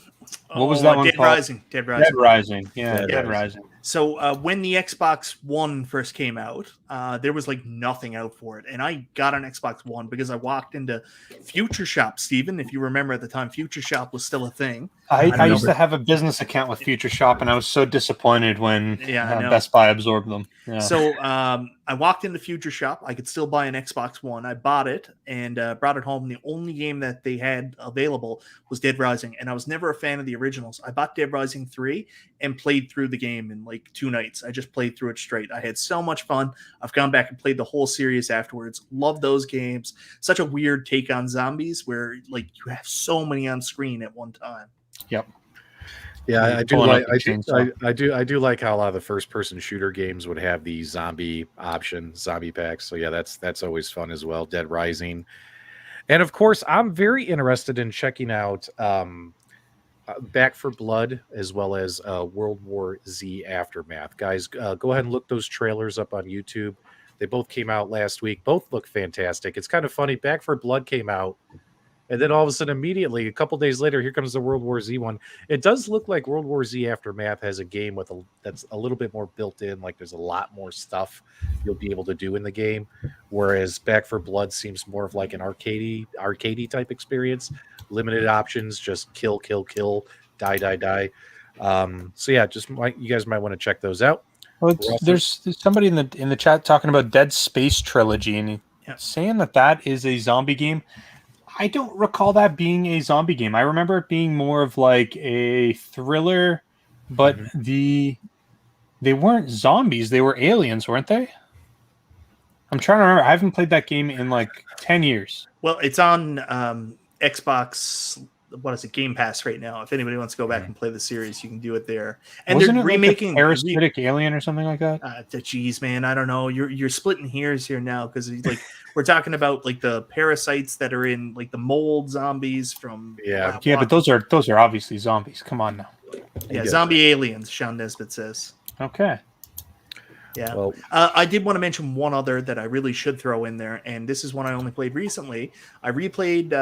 was that one
Dead
called?
Rising.
Dead Rising. Yeah, Dead Rising.
So when the Xbox One first came out, there was nothing out for it. And I got an Xbox One because I walked into Future Shop, Steven. If you remember at the time, Future Shop was still a thing.
I used to have a business account with Future Shop, and I was so disappointed when Best Buy absorbed them. Yeah.
So I walked into Future Shop. I could still buy an Xbox One. I bought it and brought it home. The only game that they had available was Dead Rising, and I was never a fan of the originals. I bought Dead Rising 3 and played through the game in 2 nights. I just played through it straight. I had so much fun. I've gone back and played the whole series afterwards. Love those games. Such a weird take on zombies where you have so many on screen at one time.
Yep.
Yeah, I do
Pulling
like
up a chainsaw.
I do like how a lot of the first person shooter games would have the zombie option, zombie packs. So yeah, that's always fun as well. Dead Rising. And of course, I'm very interested in checking out Back for Blood as well as World War Z Aftermath. Guys, go ahead and look those trailers up on YouTube. They both came out last week. Both look fantastic. It's kind of funny. Back for Blood came out, and then all of a sudden, immediately, a couple days later, here comes the World War Z one. It does look like World War Z Aftermath has a game with that's a little bit more built in. Like there's a lot more stuff you'll be able to do in the game, whereas Back for Blood seems more of like an arcadey type experience. Limited options, just kill, die. So yeah, you guys might want to check those out.
Well, there's somebody in the chat talking about Dead Space Trilogy and saying that is a zombie game. I don't recall that being a zombie game. I remember it being more of like a thriller, but they weren't zombies. They were aliens, weren't they? I'm trying to remember. I haven't played that game in like 10 years.
Well, it's on Xbox. What is it? Game Pass right now. If anybody wants to go back and play the series, you can do it there. And
Wasn't
they're
it
remaking
like a parasitic alien or something like that.
Geez, man, I don't know. You're splitting hairs here now because like we're talking about like the parasites that are in like the mold zombies from
but those are obviously zombies. Come on now.
Yeah, zombie aliens. Sean Nesbitt says.
Okay.
Yeah. Well, I did want to mention one other that I really should throw in there, and this is one I only played recently. I replayed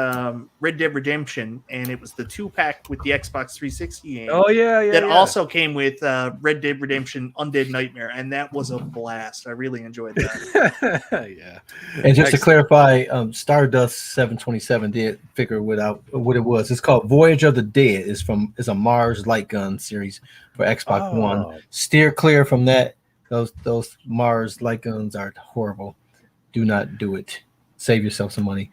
Red Dead Redemption, and it was the 2-pack with the Xbox 360 game.
Oh, yeah.
That also came with Red Dead Redemption Undead Nightmare, and that was a blast. I really enjoyed that.
Yeah.
And just to clarify, Stardust 727 did figure out what it was. It's called Voyage of the Dead. It's a Mars light gun series for Xbox One. Steer clear from that. Those Mars light guns are horrible. Do not do it. Save yourself some money.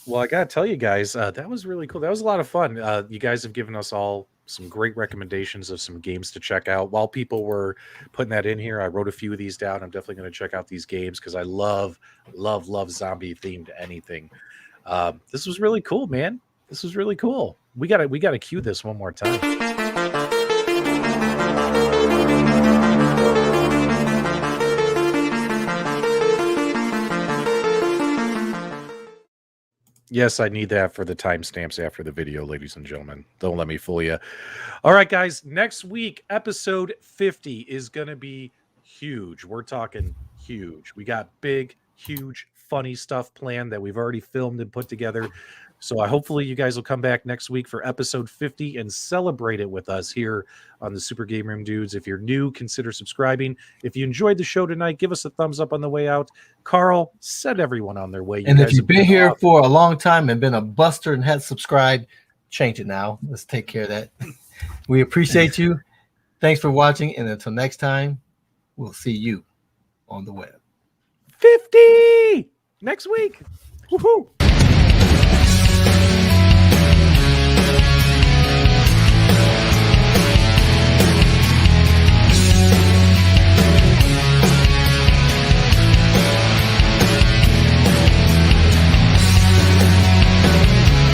Well, I gotta tell you guys, that was really cool. That was a lot of fun. You guys have given us all some great recommendations of some games to check out. While people were putting that in here, I wrote a few of these down. I'm definitely going to check out these games because I love zombie themed anything. This was really cool, man. This was really cool. We gotta cue this one more time. Yes, I need that for the timestamps after the video, ladies and gentlemen. Don't let me fool you. All right, guys. Next week, episode 50 is going to be huge. We're talking huge. We got big, huge, funny stuff planned that we've already filmed and put together. So hopefully you guys will come back next week for episode 50 and celebrate it with us here on the Super GameRoom Dudes. If you're new, consider subscribing. If you enjoyed the show tonight, give us a thumbs up on the way out. Carl, send everyone on their way.
And if you've been here for a long time and been a buster and had subscribed, change it now. Let's take care of that. We appreciate you. Thanks for watching. And until next time, we'll see you on the web.
50 next week. Woohoo!